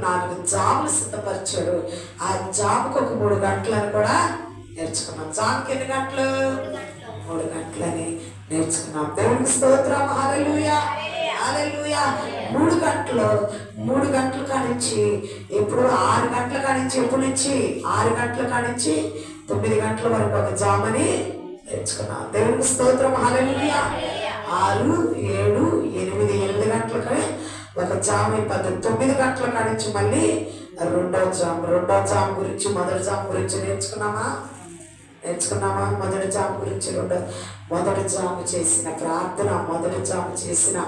4 జాములు సిద్ధపరిచాడు. ఆ జాముకు ఒక 3 గంటలను కూడా నేర్చుకున్నాం. జాముకి ఎన్ని గంటలు? 3 గంటలని నేర్చుకున్నాం. దేవునికి స్తోత్రం. హల్లెలూయా, హల్లెలూయా. 3 గంటల కానించి ఎప్పుడు 6 గంటల కానించి, ఎప్పుడు నుంచి 6 గంటల కానించి 9 గంటల వరకు ఒక జామని నేర్చుకున్నాం. దేవునికి స్తోత్రం. హల్లెలూయా. 6, 7, 8 గంటలకి ఒక జామ పద్ధతి. 9 గంటల కానించి మళ్ళీ రెండో జామ గురించి, మొదటి జామ గురించి నేర్చుకున్నామా? మొదటి జామ గురించి, మొదటి జామ చేసిన ప్రార్థన, మొదటి జామ చేసిన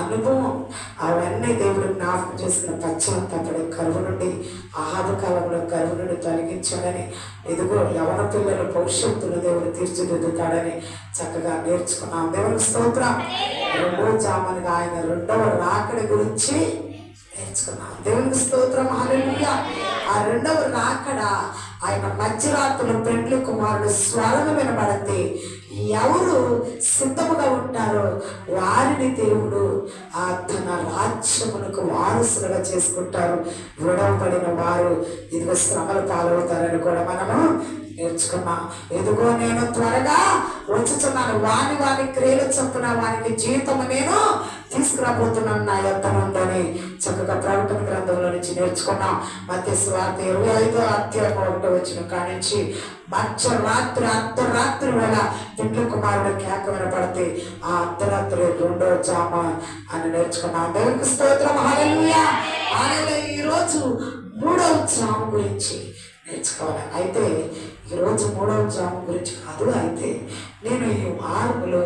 అనుభవం, అవన్నీ దేవుడు జ్ఞాపకం చేసుకున్న పశ్చాత్తాపడి కరువు నుండి, ఆహాద కాలంలో కరువు నుండి తొలగించాడని, ఇదిగో యవన పిల్లల భవిష్యత్తును దేవుడు తీర్చిదిద్దుతాడని చక్కగా నేర్చుకున్నాం. దేవుని స్తోత్రం. రెండో జామని ఆయన రెండవ రాకడి గురించి నేర్చుకున్నాం. దేవునికి స్తోత్రం. హల్లెలూయా. ఆ రెండవ రాకడ ఆయన మధ్యరాత్రులు పెండ్లి కుమారుడు స్వరం వినబడితే ఎవరు సిద్ధముగా ఉంటారో వారిని దేవుడు తన రాజ్యమునకు వారసులుగా చేసుకుంటారు. విడవబడిన వారు ఇదిగో శ్రమలు పాలవుతారని కూడా మనము నేర్చుకున్నాం. ఎదుగో నేను త్వరగా వచ్చుచున్నాను, వాని క్రియలు చొప్పున వానికి జీవితము నేను తీసుకురాబోతున్నాను నా యొద్దనుందని చక్కగా ప్రకటన గ్రంథంలో నుంచి నేర్చుకున్నాం. మత్తయి సువార్త 25వ అధ్యాయం 1వ వచనం కానించి అర్ధరాత్రి వేళ పెండ్లి కుమారుడు కేక వినపడితే ఆ అర్ధరాత్రి రెండో జామ అని నేర్చుకున్నాం. దేవునికి స్తోత్రం. హల్లెలూయా, హల్లెలూయా. ఈరోజు 3వ జామ గురించి నేర్చుకోవాలి. అయితే ఈరోజు 3వ జామ గురించి కాదు. అయితే నేను ఈ వారములో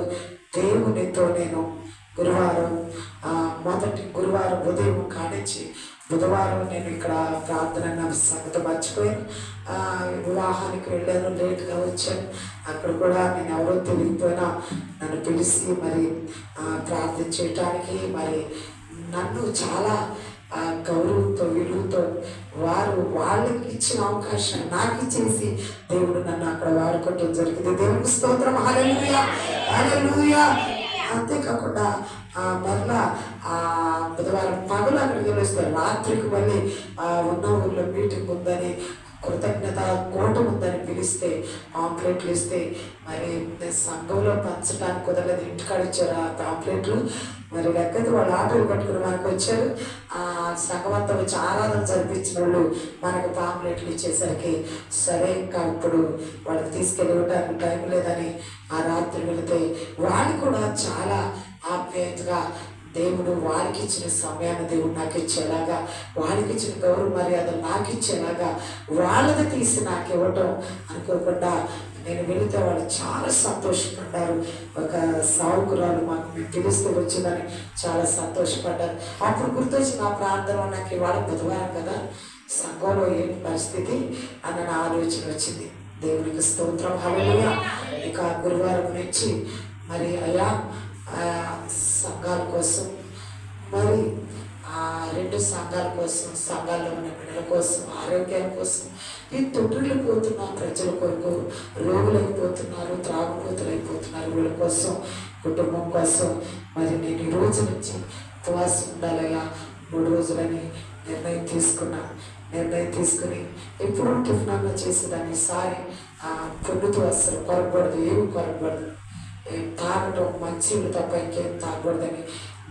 దేవునితో నేను మొదటి గురువారం ఉదయం కానించి బుధవారం నేను ఇక్కడ ప్రార్థన సంగతి మర్చిపోయాను. వివాహానికి వెళ్ళాను, లేట్గా వచ్చాను. అక్కడ కూడా నేను ఎవరో తెలియకపోయినా నన్ను పిలిచి మరి ప్రార్థన చేయటానికి మరి నన్ను చాలా గౌరవంతో విలువతో వాళ్ళకి ఇచ్చిన అవకాశం నాకు ఇచ్చేసి దేవుడు నన్ను అక్కడ వాడుకోవటం జరిగింది. దేవునికి స్తోత్రం. హల్లెలూయా, హల్లెలూయా. అంతేకాకుండా మరలా బుధవారం పగలు అక్కడికి వెళ్ళొస్తారు. రాత్రికి మళ్ళీ ఉన్న ఊళ్ళో మీటింగ్ ఉందని, కృతజ్ఞత కూటం ఉందని పిలిస్తే పాంప్లెట్లు ఇస్తే మరి సంఘంలో పంచడానికి కుదరలేదు. ఇంటికాడ ఇచ్చారు ఆ పాంప్లెట్లు. మరి లెక్కది వాళ్ళు ఆటోలు కట్టుకుని మనకు వచ్చారు. సంఘం అంతా వచ్చి ఆరాధన జరిపించిన వాళ్ళు మనకు పాంప్లెట్లు ఇచ్చేసరికి సరే ఇంకా ఇప్పుడు వాళ్ళకి తీసుకెళ్ళడానికి టైం లేదని ఆ రాత్రి వెళితే వాళ్ళు కూడా చాలా ఆప్యాయతగా దేవుడు వారికి ఇచ్చిన సమయాన్ని దేవుడు నాకు ఇచ్చేలాగా, వారికి ఇచ్చిన గౌరవ మర్యాద నాకు ఇచ్చేలాగా వాళ్ళది తీసి నాకు ఇవ్వటం అనుకోకుండా నేను వెళితే వాళ్ళు చాలా సంతోషపడ్డారు. ఒక సావుకురాలు మాకు మేము పిలుస్తూ వచ్చిందని చాలా సంతోషపడ్డారు. అప్పుడు గుర్తొచ్చి నా ప్రార్థన నాకు ఇవాళ బుధవారం కదా, సంఘంలో ఏంటి పరిస్థితి అన్న ఆలోచన వచ్చింది. దేవునికి స్తోత్రం. హల్లెలూయా. ఇక గురువారం నుంచి మరి అయ్యా సంఘాల కోసం, మరి 2 సంఘాల కోసం, సంఘాల్లో ఉన్న బిడ్డల కోసం, ఆరోగ్యాల కోసం, ఈ తొట్టిల్లిపోతున్న ప్రజల కొరకు, రోగులైపోతున్నారు, త్రాగుబోతులైపోతున్నారు, వీళ్ళ కోసం, కుటుంబం కోసం మరి నేను ఈ రోజు నుంచి ఉపవాసం ఉండాలయ్యా 3 రోజులని నిర్ణయం తీసుకుని ఎప్పుడు టిఫిన్ అన్నా చేసేదాన్ని. ఈసారి పొద్దుతో అస్సలు కొరకూడదు, ఏమి కొరకూడదు, తాగటం మంచిలు తప్ప ఇంకేం తాగకూడదని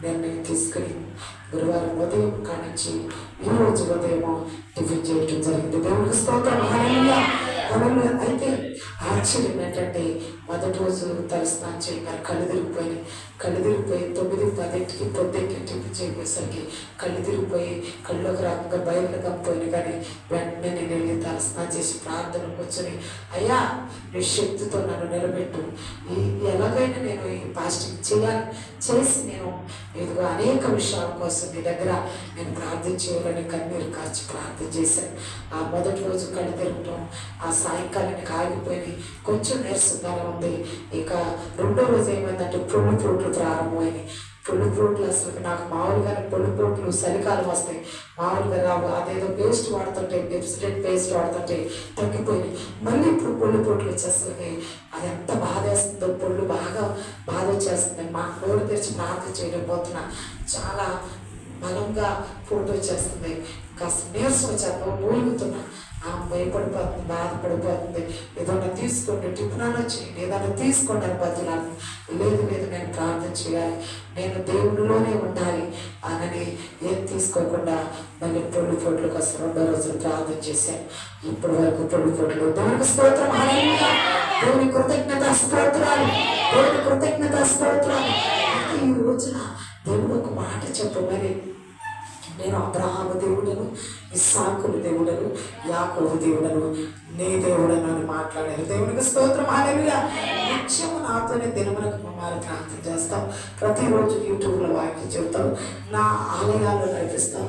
నిర్ణయం తీసుకుని గురువారం ఉదయం కానించి ఈ రోజు ఉదయం టిఫిన్ చేయటం జరిగింది. దేవునికి స్తోత్రం. హల్లెలూయా, హల్లెలూయా. అయితే ఆశ్చర్యం ఏంటంటే మొదటి రోజు తలస్నానం చేయగానే కళ్ళు తిరిగిపోయి 9-10కి పొద్దుకి టిఫిన్ చేయబోయేసరికి కళ్ళు తిరిగిపోయి కళ్ళలోకి రాకుండా బయటకు కప్పిపోయిన కానీ వెంటనే నేను వెళ్ళి తలస్నానం చేసి ప్రార్థనకు కూర్చొని అయ్యా నీ శక్తితో నన్ను నిలబెట్టు, ఎలాగైనా నేను ఈ ఫాస్టింగ్ చేసి నేను ఇదిగో అనేక విషయాల కోసం నీ దగ్గర నేను ప్రార్థన చేయాలని కన్నీరు కాచి ప్రార్థన చేశాను. ఆ మొదటి రోజు కళ్ళు తిరగటం, ఆ సాయంకాలానికి ఆగిపోయి కొంచెం నీరసంగానే ఉంది. ఇక రెండో రోజు ఏమైందంటే పొళ్ళు ప్రారంభమైనవి. పొళ్ళు అసలు నాకు మామూలుగానే పొళ్ళు చలికాలం వస్తాయి, మామూలుగా రావు. అదేదో పేస్ట్ వాడుతుంటే, పెప్సిడెంట్ పేస్ట్ వాడుతుంటే తగ్గిపోయినాయి. మళ్ళీ ఇప్పుడు పొళ్ళు వచ్చేసరికి అది ఎంత బాధ వేస్తుందో, పొళ్ళు బాగా బాధ వచ్చేస్తుంది. మా నోరు తెరిచి ప్రార్థన చేయలేకపోతున్నా. చాలా బలంగా ఫోటో చేస్తుంది. కాస్త నీరసం వచ్చాక మూలుగుతున్నా, భయపడిపోతుంది, బాధపడిపోతుంది. ఏదైనా తీసుకోండి, టిఫినాలో చేయండి, ఏదైనా తీసుకోండి అని బతులాను. లేదు లేదు, నేను ప్రార్థన చేయాలి, నేను దేవుడిలోనే ఉండాలి అని ఏం తీసుకోకుండా మళ్ళీ పొట్లు కోసం 2వ రోజులు ప్రార్థన చేశాను. ఇప్పటి వరకు పొట్లు. దేవునికి స్తోత్రం, హల్లెలూయా. దేవుని కృతజ్ఞత స్తోత్రాలు, దేవుని కృతజ్ఞత స్తోత్రాలు. ఈ రోజున దేవుడు ఒక మాట చెప్పమని, నేను అబ్రహాము దేవుడను, ఇస్సాకులు దేవుడను, యాకోబు దేవుడను, నీ దేవుడను అని మాట్లాడారు. దేవునికి స్తోత్రం, హల్లెలూయా. నిత్యము నాతోనే దినమునకు మమ్మల్ని ప్రార్థన చేస్తాం. ప్రతిరోజు యూట్యూబ్లో వాక్యం చెబుతాం, నా ఆలయాల్లో నడిపిస్తాం.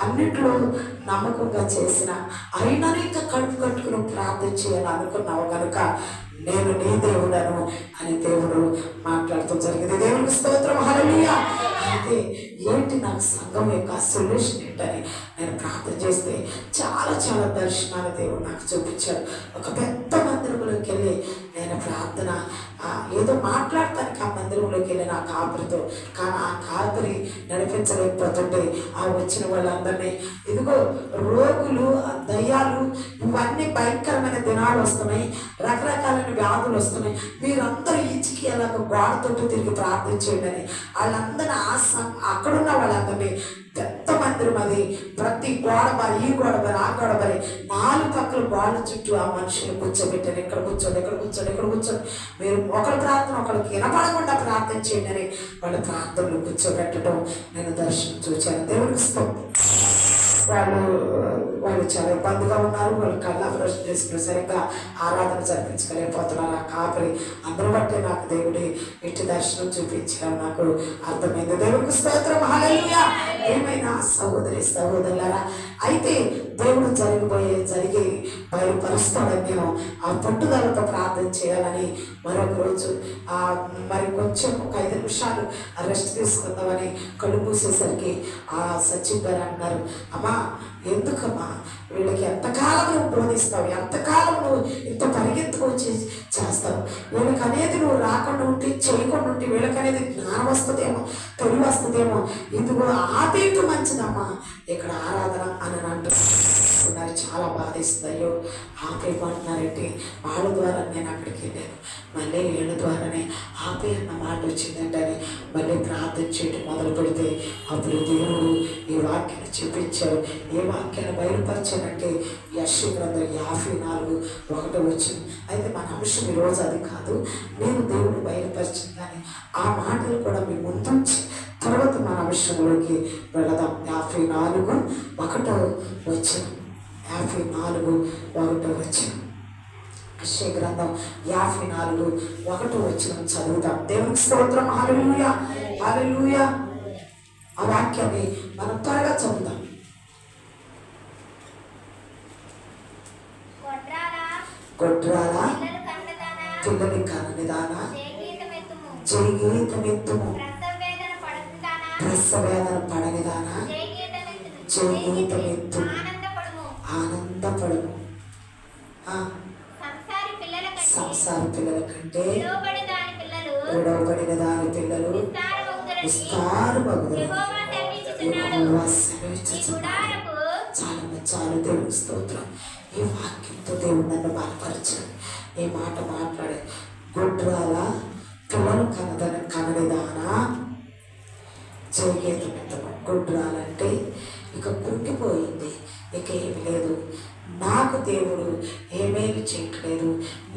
అన్నిట్లో నమ్మకంగా చేసిన అయినా ఇంకా కడుపు కట్టుకుని ప్రార్థన చేయాలని అనుకున్నావు కనుక నేను నీ దేవుడను అని దేవుడు మాట్లాడుతూ జరిగింది. దేవునికి స్తోత్రం, హల్లెలూయా. అయితే ఏంటి నాకు సంఘం యొక్క సొల్యూషన్ ఏంటని నేను ప్రార్థన చేస్తే చాలా చాలా దర్శనాలు దేవుడు నాకు చూపించాడు. ఒక పెద్ద మందిరంలోకి వెళ్ళి నేను ప్రార్థన ఏదో మాట్లాడటానికి ఆ మందిరంలోకి వెళ్ళి నా కాపురితో, కానీ ఆ కాపురి నడిపించలేకపోతుంటే ఆ వచ్చిన వాళ్ళందరినీ, ఇదిగో రోగులు, దయ్యాలు, ఇవన్నీ భయంకరమైన దినాలు వస్తున్నాయి, రకరకాలైన వ్యాధులు వస్తున్నాయి, మీరందరూ ఈచికి ఎలాగ గోడతోటి తిరిగి ప్రార్థన చేయండి అని వాళ్ళందరినీ అక్కడున్న వాళ్ళందరినీ, పెద్ద మందిరం అది, ప్రతి గోడ మరి, ఈ గోడ మరి, ఆ గోడ మరి, 4 పక్కల గోడల చుట్టూ ఆ మనుషులు కూర్చోబెట్టారు. ఇక్కడ కూర్చోండి, ఇక్కడ కూర్చోండి, ఇక్కడ కూర్చోండి, మీరు ఒకరి ప్రార్థన ఒకరికి వినపడకుండా ప్రార్థన చేయండి అని వాళ్ళ ప్రార్థనలు కూర్చోబెట్టడం నేను దర్శనం చూశాను. దేవుడికి స్తోత్రం. వాళ్ళు చాలా ఇబ్బందిగా ఉన్నారు. వాళ్ళు కళ్ళ ఆపరేషన్ చేసుకుని సరిగ్గా ఆరాధన జరిపించలేకపోతున్నారు. ఆ కాపరి అందరూ బట్టే నాకు దేవుడి ఇటు దర్శనం చూపించడం నాకు అర్థమైంది. దేవుడికి స్తోత్రం, హల్లెలూయా. ఏమైనా సహోదరులారా, అయితే దేవుడు జరిగి బయలుపరుస్తాడని నేను ఆ పట్టుదలతో ప్రార్థన చేయాలని మరొక రోజు మరి కొంచెం ఒక 5 నిమిషాలు రెస్ట్ తీసుకుందామని కళ్ళు మూసేసరికి ఆ సచివ్ గారు అన్నారు, అమ్మా ఎందుకమ్మా వీళ్ళకి ఎంతకాలం నువ్వు బోధిస్తావు, ఎంతకాలం నువ్వు ఇంత పరిగెత్తుకొచ్చి చేస్తావు, వీళ్ళకి అనేది నువ్వు రాకుండా ఉంటే చేయకుండా ఉంటే వీళ్ళకి అనేది జ్ఞానం వస్తుందేమో, తెలివి వస్తుందేమో, ఇదిగో ఆపేయటం మంచిదమ్మా ఇక్కడ ఆరాధన అని అంటున్నారు. చాలా బాధిస్తుంది. అయ్యో ఆపేయమంటున్నారంటే వాళ్ళ ద్వారా నేను అక్కడికి వెళ్ళాను, మళ్ళీ వీళ్ళ ద్వారానే ఆపే అన్న మాట వచ్చిందంటని మళ్ళీ ప్రార్థన చేయడం మొదలు పెడితే అప్పుడు దేవుడు ఈ వాక్యాన్ని చూపించారు. ఏ వాక్యాన్ని బయలుపరిచారంటే యెషయా గ్రంథం 54:1 వచ్చింది. అయితే మన అంశం ఈరోజు అది కాదు, నేను దేవుడు బయలుపరిచింది కానీ ఆ మాటలు కూడా మీ ముందుంచి తర్వాత మన అంశంలోకి వెళదాం. 54:1 వచ్చింది. 54:1 వచ్చింది. యెషయా గ్రంథం 54:1 వచ్చిన చదువుతాం. దేవునికి స్తోత్రం, హల్లెలూయా, హల్లెలూయా. ఆ వాక్యాన్ని మనం త్వరగా చదువుతాం. గొడ్రాల పిల్లలు కననిదానా జయగీతమెత్తుము, ప్రసవేదన పడనిదానా జయగీతమెత్తుము, ఆనందపడుము. సంసార పిల్లల కంటే విడవబడిన దాని పిల్లలు విస్తారమగుదురు. చాలు దేవుని స్తోత్రం. ఈ వాక్యంతో దేవుడు నన్ను బలపరిచాడు. ఈ మాట మాట్లాడే గొడ్రాల పిల్లలు కననిదానా జయగీతమెత్తము. గొడ్రాలంటే ఇక కుంగిపోయింది, ఇక ఏమి లేదు, నాకు దేవుడు ఏమేమి చేయట్లేదు,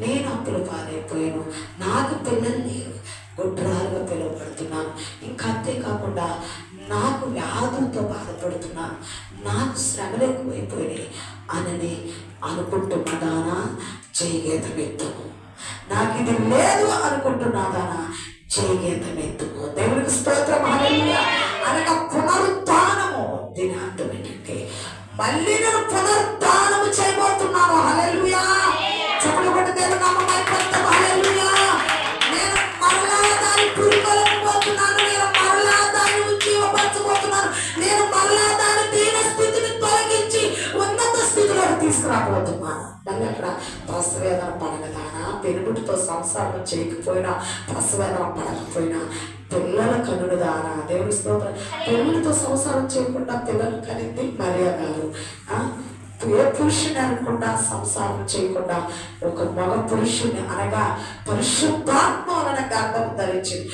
నేను అప్పులు పాలైపోయాను, నాకు పిల్లలు లేరు, గొడ్రాలుగా పిలువబడుతున్నాను, ఇంకా అంతేకాకుండా నాకు వ్యాధులతో బాధపడుతున్నాను, నాకు శ్రమలు ఎక్కువైపోయినాయి అని అనుకుంటున్నదానా జయగీతమెత్తుము. నాకు ఇది లేదు అనుకుంటున్నదానా జయగీతమెత్తుము. దేవునికి స్తోత్రం, హల్లెలూయా. అనగా పునరుత్థానము. దీని అర్థం ఏంటంటే మళ్ళీ నేను పునరుత్థానము చేయబోతున్నాను. హల్లెలూయా. చెప్పలు కొట్టి దేవుని నామం మహిమపడతాం. హల్లెలూయా. నేను మరలా దాన్ని పురికొల్పబోతున్నాను, నేను మరలా దాన్ని ఉజ్జీవపరచబోతున్నాను, నేను మరలా దాని దీన స్థితిని తొలగించి ఉన్నత స్థితిలోకి తీసుకు తీసుకురాబోతున్నాను. మళ్ళీ అక్కడ ప్రసవేదన పడగదానా, పెనుగుటితో సంసారం చేయకపోయినా, ప్రసవేదన పడకపోయినా పిల్లల కనుడు దానా. దేవుని స్తోత్రం. పెనుగుటితో సంసారం చేయకుండా పిల్లలు కనింది మరియ గారు. ఏ పురుషుని అనకుండా సంసారం చేయకుండా ఒక మగ పురుషుని అనగా పరిశుద్ధాత్మ వలన గర్భం ధరించింది.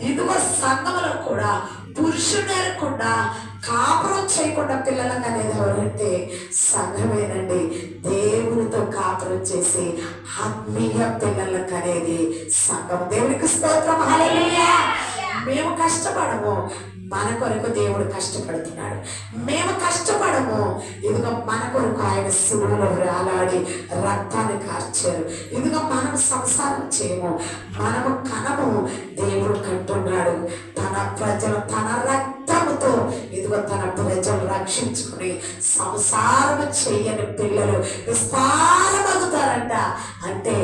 ఇదిగో సంఘములో కూడా పురుషుని అనకుండా కాపురం చేయకుండా పిల్లలకు అనేది ఎవరంటే సంఘమేనండి. దేవునితో కాపురం చేసి ఆత్మీయ పిల్లలకు అనేది సంఘం. దేవునికి స్తోత్రం. హల్లెలూయా. మేము కష్టపడము, మన కొరకు దేవుడు కష్టపడుతున్నాడు. మేము కష్టపడము, ఇదిగో మన కొరకు ఆయన శిలువలో వేలాడి రక్తాన్ని కార్చారు. ఇదిగో మనం సంసారం చేయము, మనము కనము, దేవుడు కంటున్నాడు. తన ప్రజలు తన రక్తముతో ఇదిగో తన ప్రజలు రక్షించుకుని సంసారం చేయని పిల్లలు విస్తారమవుతారంట. అంటే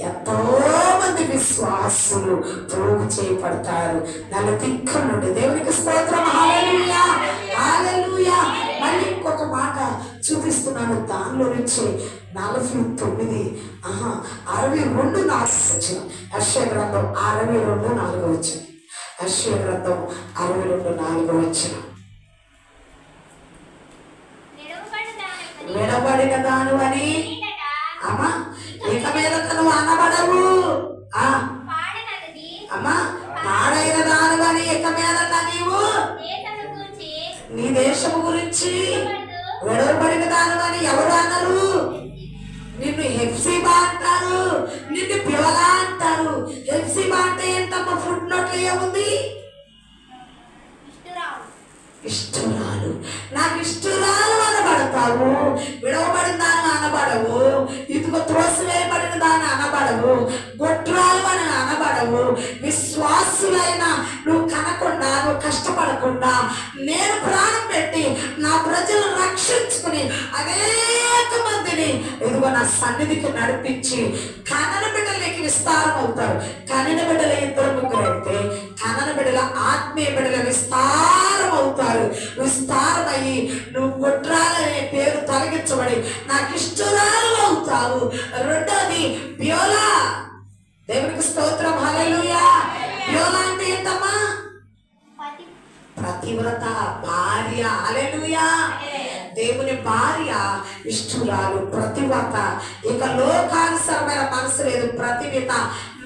ఎంతో మంది విశ్వాసులు పోగు చేయబడతారు నలుదిక్కుల నుండి. దేవునికి స్తోత్రం. హల్లెలూయా, హల్లెలూయా. మళ్ళీ ఇంకొక మాట చూపిస్తున్నాను. దానిలో నుంచి 49 62:4 వచ్చిన యెషయా గ్రంథం 62:4 వచ్చిన యెషయా గ్రంథం 62:4 వచ్చిన విడబడిన దానివని అమ్మా ఇక మీద నువ్వు అనబడవు. అమ్మా పాడైన దానివని ఇక మీద నీవు నీ దేశము గురించి విడవబడిన దానివని ఎవరు అన్నారు? నిన్ను హెప్సిబా అంటారు, నిన్ను పివలా అంటారు. హెప్సిబా అంటే ఏంటమ్మా? ఫుడ్ నోట్లో ఏముంది? ఇష్టరాలు. నాకు ఇష్టరాలు అనబడతావు. విడవబడిన దాన్ని అనబడవు. ఇదిగో త్రోసివేయబడిన దాన్ని అనబడవు. గొడ్రాలు అని అనబడవు. విశ్వాసులైన నువ్వు కనకుండా, నువ్వు కష్టపడకుండా నేను ప్రాణం పెట్టి నా ప్రజలను రక్షించుకుని అనేక మందిని ఇదిగో నా సన్నిధికి నడిపించి కనన బిడ్డలకి విస్తారం అవుతారు. కనిన బిడ్డల 2-3 అయితే కనన బిడ్డల ఆత్మీయ బిడ్డల విస్తారం అవుతారు. విస్తారమయ్యి నువ్వు గొడ్రాలనే పేరు తొలగించబడి నాకు ఇష్టరాలు అవుతావు. రెండోది బ్యోలా. దేవునికి స్తోత్రం. హల్లెలూయా. బ్యోలా అంటే ఏంటమ్మా? ప్రతివ్రత భార్య. హల్లెలూయా. దేవుని భార్య ఇష్టురాలు, ప్రతివ్రత. ఇక లోకానుసరమైన మనసు లేదు. ప్రతివ్రత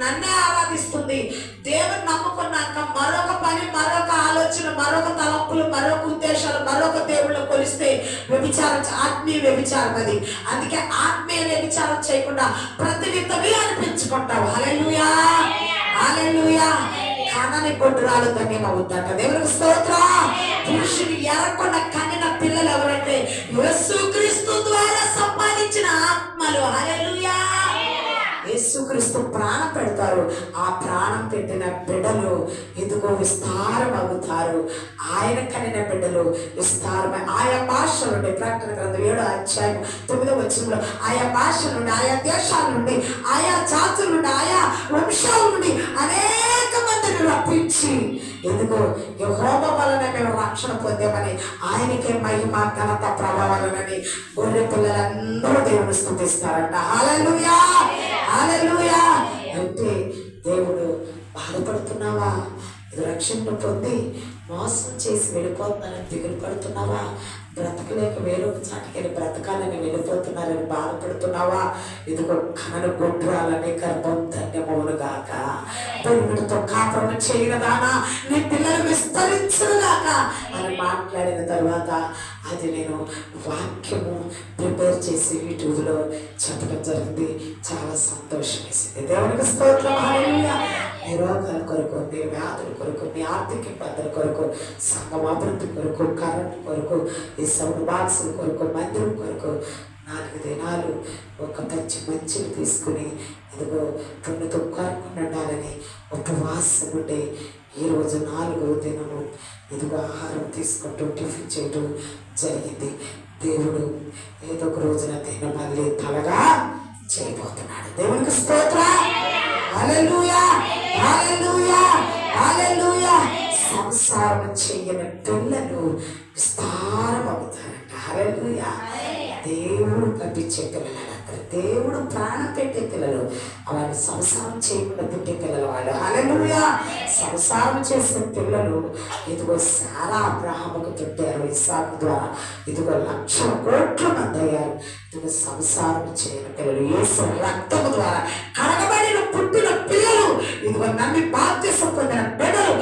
నన్నే ఆరాధిస్తుంది. దేవుని నమ్ముకున్నాక మరొక పని, మరొక ఆలోచన, మరొక తలంపులు, మరొక ఉద్దేశాలు, మరొక దేవుళ్ళు కొలిస్తే వ్యభిచారం, ఆత్మీయ వ్యభిచారం అది. అందుకే ఆత్మీయ వ్యభిచారం చేయకుండా ప్రతివ్రతవి అనిపించుకుంటావు. హల్లెలూయా, హల్లెలూయా. కనని గొడ్రాలు ధన్యమవుతాట. దేవునికి స్తోత్రం. పురుషుని ఎరకుండా కనిన పిల్లలు ఎవరంటే యేసుక్రీస్తు ద్వారా సంపాదించిన ఆత్మలు. హల్లెలూయా. యేసుక్రీస్తు ప్రాణం పెడతారు. ఆ ప్రాణం పెట్టిన బిడ్డలు ఇదిగో విస్తారం అవుతారు. ఆయన కనిన బిడ్డలు విస్తారమై ఆయా భాషల నుండి, ప్రకటన గ్రంథం 7:9 ఆయా భాషల నుండి, ఆయా దేశాల నుండి, ఆయా జాతుల నుండి, ఆయా వంశాల నుండి అనేక మందిని రప్పించి ఎందుకో యెహోవా వలన మేము రక్షణ పొందామని, ఆయనకే మహిమ, ఘనత, ప్రభావాలనని గొర్రె పిల్లలందరూ దేవుని స్తుతిస్తారంట. హల్లెలూయా, హల్లెలూయా. అంటే దేవుడు బాధపడుతున్నావా? రక్షణ పొంది మోసం చేసి వెళ్ళిపోతున్నారని దిగులు పడుతున్నావా? బ్రతకలేక వేరొక చాటికి బ్రతకాలని వెళ్ళిపోతున్నారని బాధపడుతున్నావా? ఇదిగో కనను గొడ్రాలని గర్భం ధన్యమవును గాక. దేవుడితో కాపురం చేయగదానా నీ పిల్లలు విస్తరించుగాక అని మాట్లాడిన తర్వాత అది నేను వాక్యము ప్రిపేర్ చేసి యూట్యూబ్లో చెప్పడం జరిగింది. చాలా సంతోషం వేసింది. దేవునికి స్తోత్రం. హల్లెలూయా. నీ రోగాల కొరకు, నీ వ్యాధుల కొరకు, నీ ఆర్థిక ఇబ్బందుల కొరకు, సంఘం అభివృద్ధి కొరకు, కరెంట్ కొరకు, ఈ సౌండ్ బాక్సుల కొరకు, మందిరం కొరకు 4 దినాలు ఒక మంచిని తీసుకుని ఇదిగో పుణ్యతో కొరకుండా ఉండాలని ఉపవాసం ఉంటే ఈరోజు 4వ దినము ఇదిగో ఆహారం తీసుకుంటూ టిఫిన్ చేయడం జరిగింది. దేవుడు ఏదో ఒక రోజున దీన్ని మళ్ళీ తలగా చేయబోతున్నాడు. దేవునికి స్తోత్రం. హల్లెలూయా, హల్లెలూయా, హల్లెలూయా. సంసారం చేయని పిల్లలు విస్తారం అవుతారంట. హల్లెలూయా. దేవుడు పంపించే పిల్లలు, దేవుడు ప్రాణం పెట్టే పిల్లలు, వాళ్ళు సంసారం చేయకుండా పుట్టే పిల్లలు వాళ్ళు. హల్లెలూయా. సంసారం చేసిన పిల్లలు ఇదిగో సారా అబ్రహాముకు పుట్టారు, ఇస్సాకు ద్వారా ఇదిగో 1,00,000 కోట్ల మంది అయ్యారు. ఇదిగో సంసారం చేయని పిల్లలు, యేసు రక్తము ద్వారా కడగబడిన పుట్టిన పిల్లలు, ఇదిగో నమ్మి బాప్తిసం పొందిన బిడ్డలు,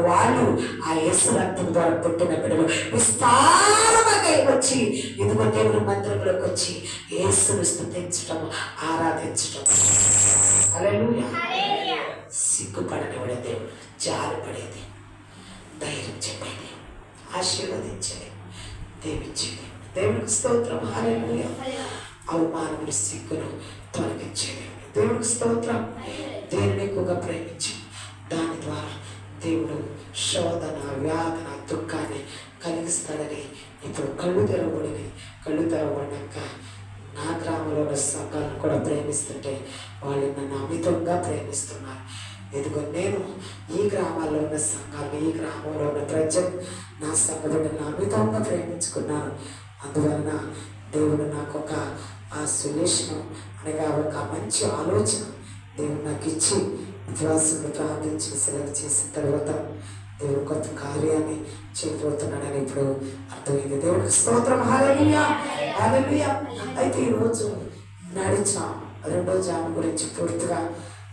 వాళ్ళు ఆ యేసు రక్తం ద్వారా పుట్టిన బిడ్డలు విస్తారముగా వచ్చి ఇదిగో దేవుని మందిరంలోకి వచ్చి యేసును స్తుతించటం, ఆరాధించటం. హల్లెలూయా. సిగ్గుపడనివాడే దేవుడు, జాలిపడేది, ధైర్యం చెప్పేది, ఆశీర్వదించేది, దీవించేది. దేవునికి స్తోత్రం. హల్లెలూయా. అవమానములు సిగ్గును తొలగించేది దేవునికి స్తోత్రం. దేవుని ఎక్కువగా ప్రేమించి దాని ద్వారా దేవుడు శోధన, వ్యాధన, దుఃఖాన్ని కలిగిస్తాడని ఇప్పుడు కళ్ళు తెరవబడినాక నా గ్రామంలో ఉన్న సంఘాలను కూడా ప్రేమిస్తుంటే వాళ్ళు నన్ను అమితంగా ప్రేమిస్తున్నారు. ఇదిగో నేను ఈ గ్రామాల్లో ఉన్న సంఘాలు, ఈ గ్రామంలో ఉన్న ప్రజలు నా సంఘటనను అమితంగా ప్రేమించుకున్నాను. అందువలన దేవుడు నాకు ఒక సొల్యూషన్ అనగా ఒక మంచి ఆలోచన దేవుడు నాకు ఇచ్చి విశ్వాసంలో ప్రార్థించి సెలవు చేసిన తర్వాత దేవుడు కొత్త కార్యాన్ని చేయబోతున్నాడని ఇప్పుడు అర్థమైంది. దేవుడికి స్తోత్రం. హల్లెలూయా. హల్లెలూయా. అయితే ఈరోజు నడిచాం రెండో జాము గురించి పూర్తిగా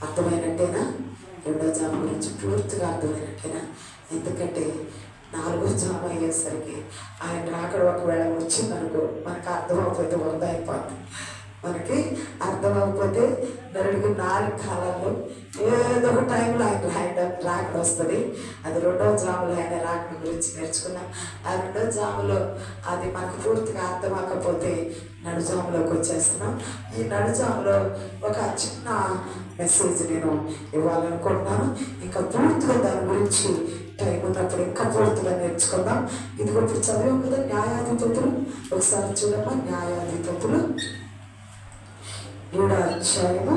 అర్థమైనట్టేనా? రెండో జాము గురించి పూర్తిగా అర్థమైనట్టేనా? ఎందుకంటే 4వ జాము అయ్యేసరికి ఆయన రాకడ ఒకవేళ వచ్చిందనుకో మనకు అర్థమైపోతే వరద అయిపోతుంది. మనకి అర్థమైపోతే నరుడికి 4 కాలాల్లో ఏదో ఒక టైంలో ఆయన రాకడ వస్తుంది. అది 2వ జాములో ఆయన రాకడ గురించి నేర్చుకున్నాం. ఆ 2వ జాములో అది మనకు పూర్తిగా అర్థమవకపోతే నడుజాములోకి వచ్చేస్తున్నాం. ఈ నడుజాములో ఒక చిన్న మెసేజ్ నేను ఇవ్వాలనుకుంటున్నాను. ఇంకా పూర్తిగా దాని గురించి టైం ఉన్నప్పుడు ఇంకా పూర్తిగా నేర్చుకుందాం. ఇది ఇప్పుడు చదివాం కదా న్యాయాధిపతులు. ఒకసారి చూడమ్మా, న్యాయాధిపతులు 7వ అధ్యాయము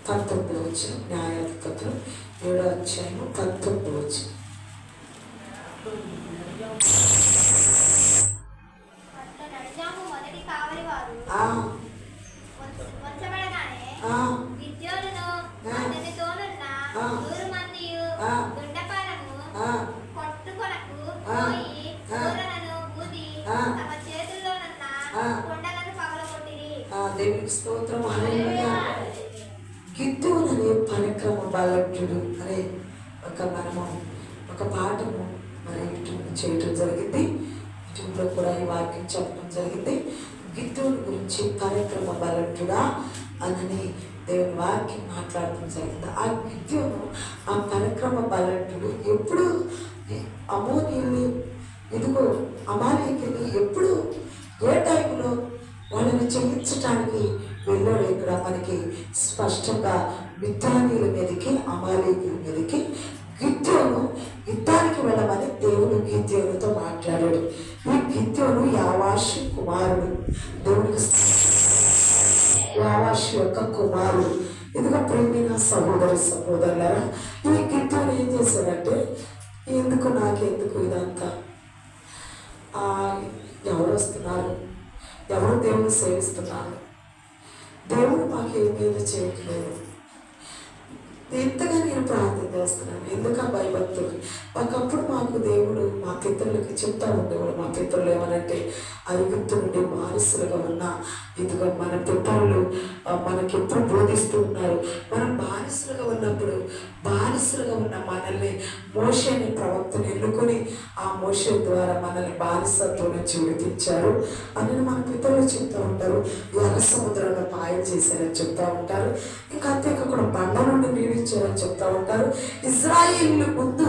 19వ వచనం. న్యాయాధిపతులు 7వ అధ్యాయము 19వ వచనం. దేవునికి స్తోత్రం. హల్లెలూయా. గిద్యోనునే పరాక్రమ బలజ్ఞుడు అనే మనము ఒక పాఠము మరి యూట్యూబ్ చేయటం జరిగింది. యూట్యూబ్లో కూడా ఈ వాక్యం చెప్పడం జరిగింది. గిద్యోను గురించి పరాక్రమ బలజ్ఞుడా అని దేవుని వాక్యం మాట్లాడటం జరిగింది. ఆ గిద్యోను, ఆ పరాక్రమ బలజ్ఞుడు ఎప్పుడు అమోనీయులు ఇదిగో అమాలేకీయులు ఎప్పుడు ఏ టైంలో వాళ్ళని చెల్లించటానికి వెళ్ళాడు. ఇక్కడ మనకి స్పష్టంగా మిద్యానీయుల మీదకి, అమాలేకీయుల మీదకి గిద్యోను యుద్ధానికి వెళ్ళమని దేవుడు గిద్యోనుతో మాట్లాడాడు. ఈ గిద్యోను యావాషు కుమారుడు. దేవుడికి యావాషు యొక్క కుమారుడు. ఇదిగో ప్రేమైన సహోదరులారా, ఈ గిద్యోను ఏం చేశాడంటే, నాకెందుకు ఇదంతా, ఎవరు వస్తున్నారు, ఎవరు దేవుని సేవిస్తున్నారు, దేవుడు మాకు ఏమేమి చేయట్లేదు, ఎంతగా నేను ప్రార్థన చేస్తున్నాను, ఎందుక భయభక్తులు. ఒకప్పుడు మాకు దేవుడు మా పితరులకి చెప్తా ఉండేవాడు. మా పితరులు ఏమనంటే ఐగుప్తు నుండి బానిసలుగా ఉన్న ఇదిగో మన పితరులు మనకెప్పుడు బోధిస్తూ ఉన్నారు. మనం బానిసలుగా ఉన్నప్పుడు బానిసలుగా ఉన్న మనల్ని మోషేని ప్రవక్తను ఎన్నుకొని ఆ మోషే ద్వారా మనల్ని బానిసత్వం నుంచి విడిపించారు అని మన పితరులు చెప్తూ ఉంటారు. ఎర్ర సముద్రంలో పాయం చేశారని చెప్తా ఉంటారు. ఇంకా అంతేకాకుండా బండ నుండి నీళ్ళు ఇచ్చారని చెప్తా ఉంటారు. ఇజ్రాయేలు ముందు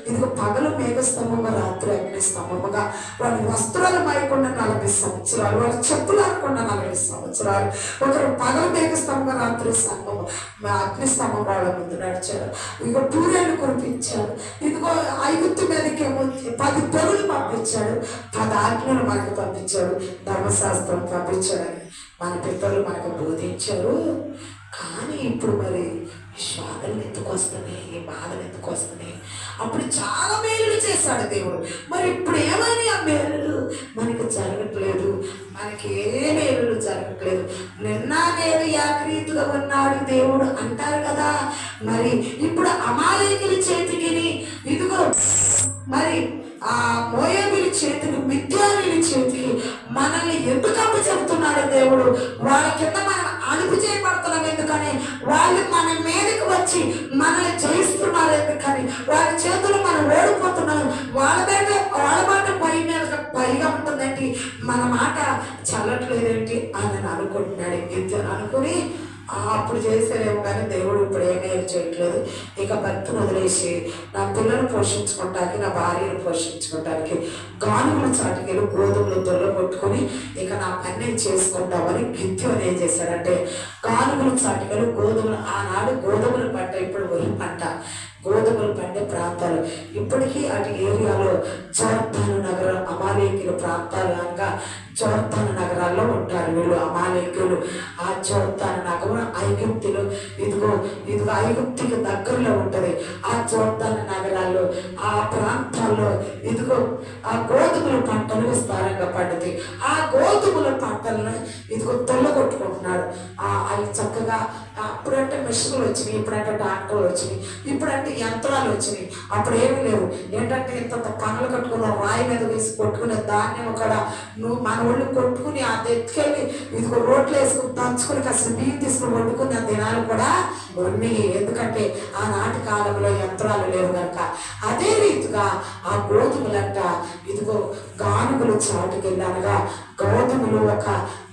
ఇదిగో పగలు మేఘస్తంభంగా రాత్రి అగ్ని స్తంభముగా, వాళ్ళ వస్త్రాలు మాయకుండా 40 సంవత్సరాలు, వాళ్ళ చెప్పులు ఆడకుండా 40 సంవత్సరాలు, ఒకరు పగలు మేఘస్తంభంగా రాత్రి అగ్ని స్తంభం వాళ్ళ ముందు నడిచారు. ఇదిగో పూరేళ్ళు కురిపించాడు. ఇదిగో ఐగుప్తు మీదకేమో 10 తెగులు పంపించాడు, 10 ఆజ్ఞలు మనకు పంపించాడు, ధర్మశాస్త్రం పంపించాడని మన పితరులు మనకు బోధించారు. కానీ ఇప్పుడు మరి ఈ శోధనలు ఎందుకు వస్తున్నాయి, ఈ బాధలు ఎందుకు వస్తున్నాయి? అప్పుడు చాలా మేలులు చేశాడు దేవుడు. మరి ఇప్పుడు ఏమైనా ఆ మేలులు మనకి జరగట్లేదు, మనకి ఏ మేలులు జరగట్లేదు. నిన్న నేడు ఏకరీతిగా ఉన్నాడు దేవుడు అంటారు కదా. మరి ఇప్పుడు అమాలేకుల చేతికి ఇదిగో మరి ఆ మోయాబీల చేతికి, మిద్యానీయుల చేతికి మనల్ని ఎందుకు అప్పచెబుతున్నాడు దేవుడు? వాళ్ళ కింద మనం అదుపు చేయబడుతున్నాం ఎందుకని? వాళ్ళు మన మీదకి వచ్చి మనల్ని జయిస్తున్నారు ఎందుకని? వాళ్ళ చేతులు మనం ఓడిపోతున్నాం. వాళ్ళ మాట పైగా ఉంటుందండి, మన మాట చల్లట్లేదేంటి అని అనుకుంటున్నాడు. ఇద్దరు అనుకుని అప్పుడు చేసేదేమో కానీ దేవుడు ఇప్పుడు ఏమేమి చేయట్లేదు. ఇక భక్తిని వదిలేసి నా పిల్లలు పోషించుకోవటానికి, నా భార్యను పోషించుకోవటానికి గానుగుల చాటుకెళ్ళి గోధుమలు దొల్ల కొట్టుకొని ఇక నా పని చేసుకుంటామని గిత్యం ఏం చేశాడంటే గానుగుల చాటుకెళ్ళి గోధుమలు, ఆనాడు గోధుమలు పంట, ఇప్పుడు వరి పంట, గోధుమలు పండే ప్రాంతాలు ఇప్పటికీ అటు ఏరియాలో జోర్దాను నగరం, అమాలేకుల ప్రాంతాలు అనగా జోర్దాను నగరాల్లో ఉంటారు వీళ్ళు అమాలేకులు. ఆ జోర్దాను నగరం ఐగుప్తులు, ఇదిగో ఐగుప్తికి దగ్గరలో ఉంటుంది. ఆ జోర్దాను నగరాల్లో ఆ ప్రాంతాల్లో ఇదిగో ఆ గోధుమల పంటలు విస్తారంగా పండుతాయి. ఆ గోధుమల పంటలను ఇదిగో తొల్లగొట్టుకుంటున్నాడు. అవి చక్కగా అప్పుడంటే మిషన్లు వచ్చినాయి, ఇప్పుడంటే ట్రాక్టర్లు వచ్చినాయి, ఇప్పుడంటే యంత్రాలు వచ్చినాయి. అప్పుడు ఏమి లేవు. ఏంటంటే ఇంత పనులు కట్టుకున్న రాయి మీద వేసి కొట్టుకునే ధాన్యం కూడా మన ఒళ్ళు కొట్టుకుని అది ఎత్తుకెళ్ళి ఇదిగో రోడ్లు వేసుకుని దంచుకుని కాస్త బియ్యం తీసుకుని వండుకునే దినాలు కూడా ఉన్నాయి. ఎందుకంటే ఆనాటి కాలంలో యంత్రాలు లేవు కనుక. అదే రీతిగా ఆ గోధుమలంట ఇదిగో గానుగులు చాటుకెళ్ళానగా గోధుమలు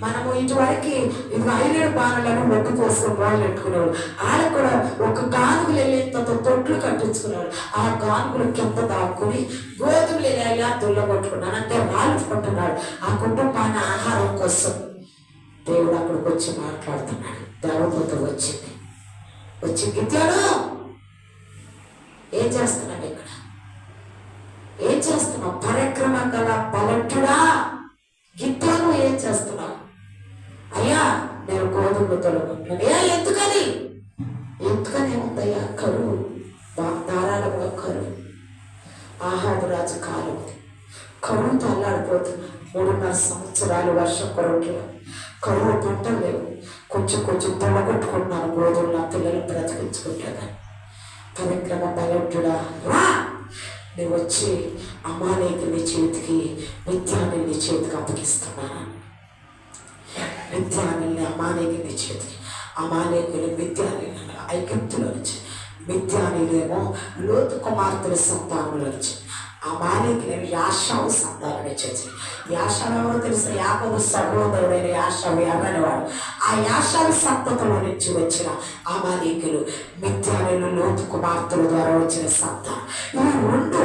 మనము ఇటువరకు ఇదిగో 5 బాణలను ఒడ్డు పోసుకొని వాళ్ళు పెట్టుకునేవాడు. వాళ్ళకు కూడా ఒక గానుగులు వెళ్ళేంత తొట్లు కట్టించుకునేవాడు. ఆ గానుగులు కింద దాక్కుని గోధుమలు వెళ్ళా దుల్లగొట్టుకున్నాను అంటే రాలుకుంటున్నాడు. ఆ కుటుంబాన్ని ఆహారం కోసం దేవుడు అక్కడికి వచ్చి మాట్లాడుతున్నాడు. దేవదూత వచ్చి గిత్యాడు ఏం చేస్తున్నాడు, ఇక్కడ ఏం చేస్తున్నావు? పరాక్రమం గల బలట్టుడా గిత్యాను ఏం చేస్తున్నావు? అయ్యా నేను గోధుమలు తొలగొంటున్నాను. ఎందుకని ఏముందయ్యా? కరువు, ధారాళంగా కరువు. ఆహాబు రాజు కాలం కరువుతో అల్లాడిపోతున్నా. 3.5 సంవత్సరాలు వర్షం కురవట్లేదు, కరువు పంటలు లేవు. కొంచెం తొలగొట్టుకుంటున్నాను గోధుమలు నా పిల్లలు బ్రతికించుకుంటాను. పవిత్రమ బలట్టుడా రా, నేను వచ్చి అమాలేకుని చేతికి, మిద్యానీయుల చేతికి అప్పగిస్తున్నాను. మిద్యానీయుల్ని అమాలేకుని చేతికి, అమాలేకులు మిద్యానీయులు ఐగుప్తులో నుంచి, మిద్యానీయులేమో లోతు కుమార్తెల సంతానంలో నుంచి, అమాలేకులేమో యాషావు సంతానం నుంచి. యాషావు ఎవరో తెలుసు? యాకోబు సహోదరుడైన యాషావు అనేవాడు. ఆ యాషావు సంతతిలో నుంచి వచ్చిన అమాలేకులు మిద్యానీయులు లోతు కుమార్తెల ద్వారా వచ్చిన సంతానం. ఈ 2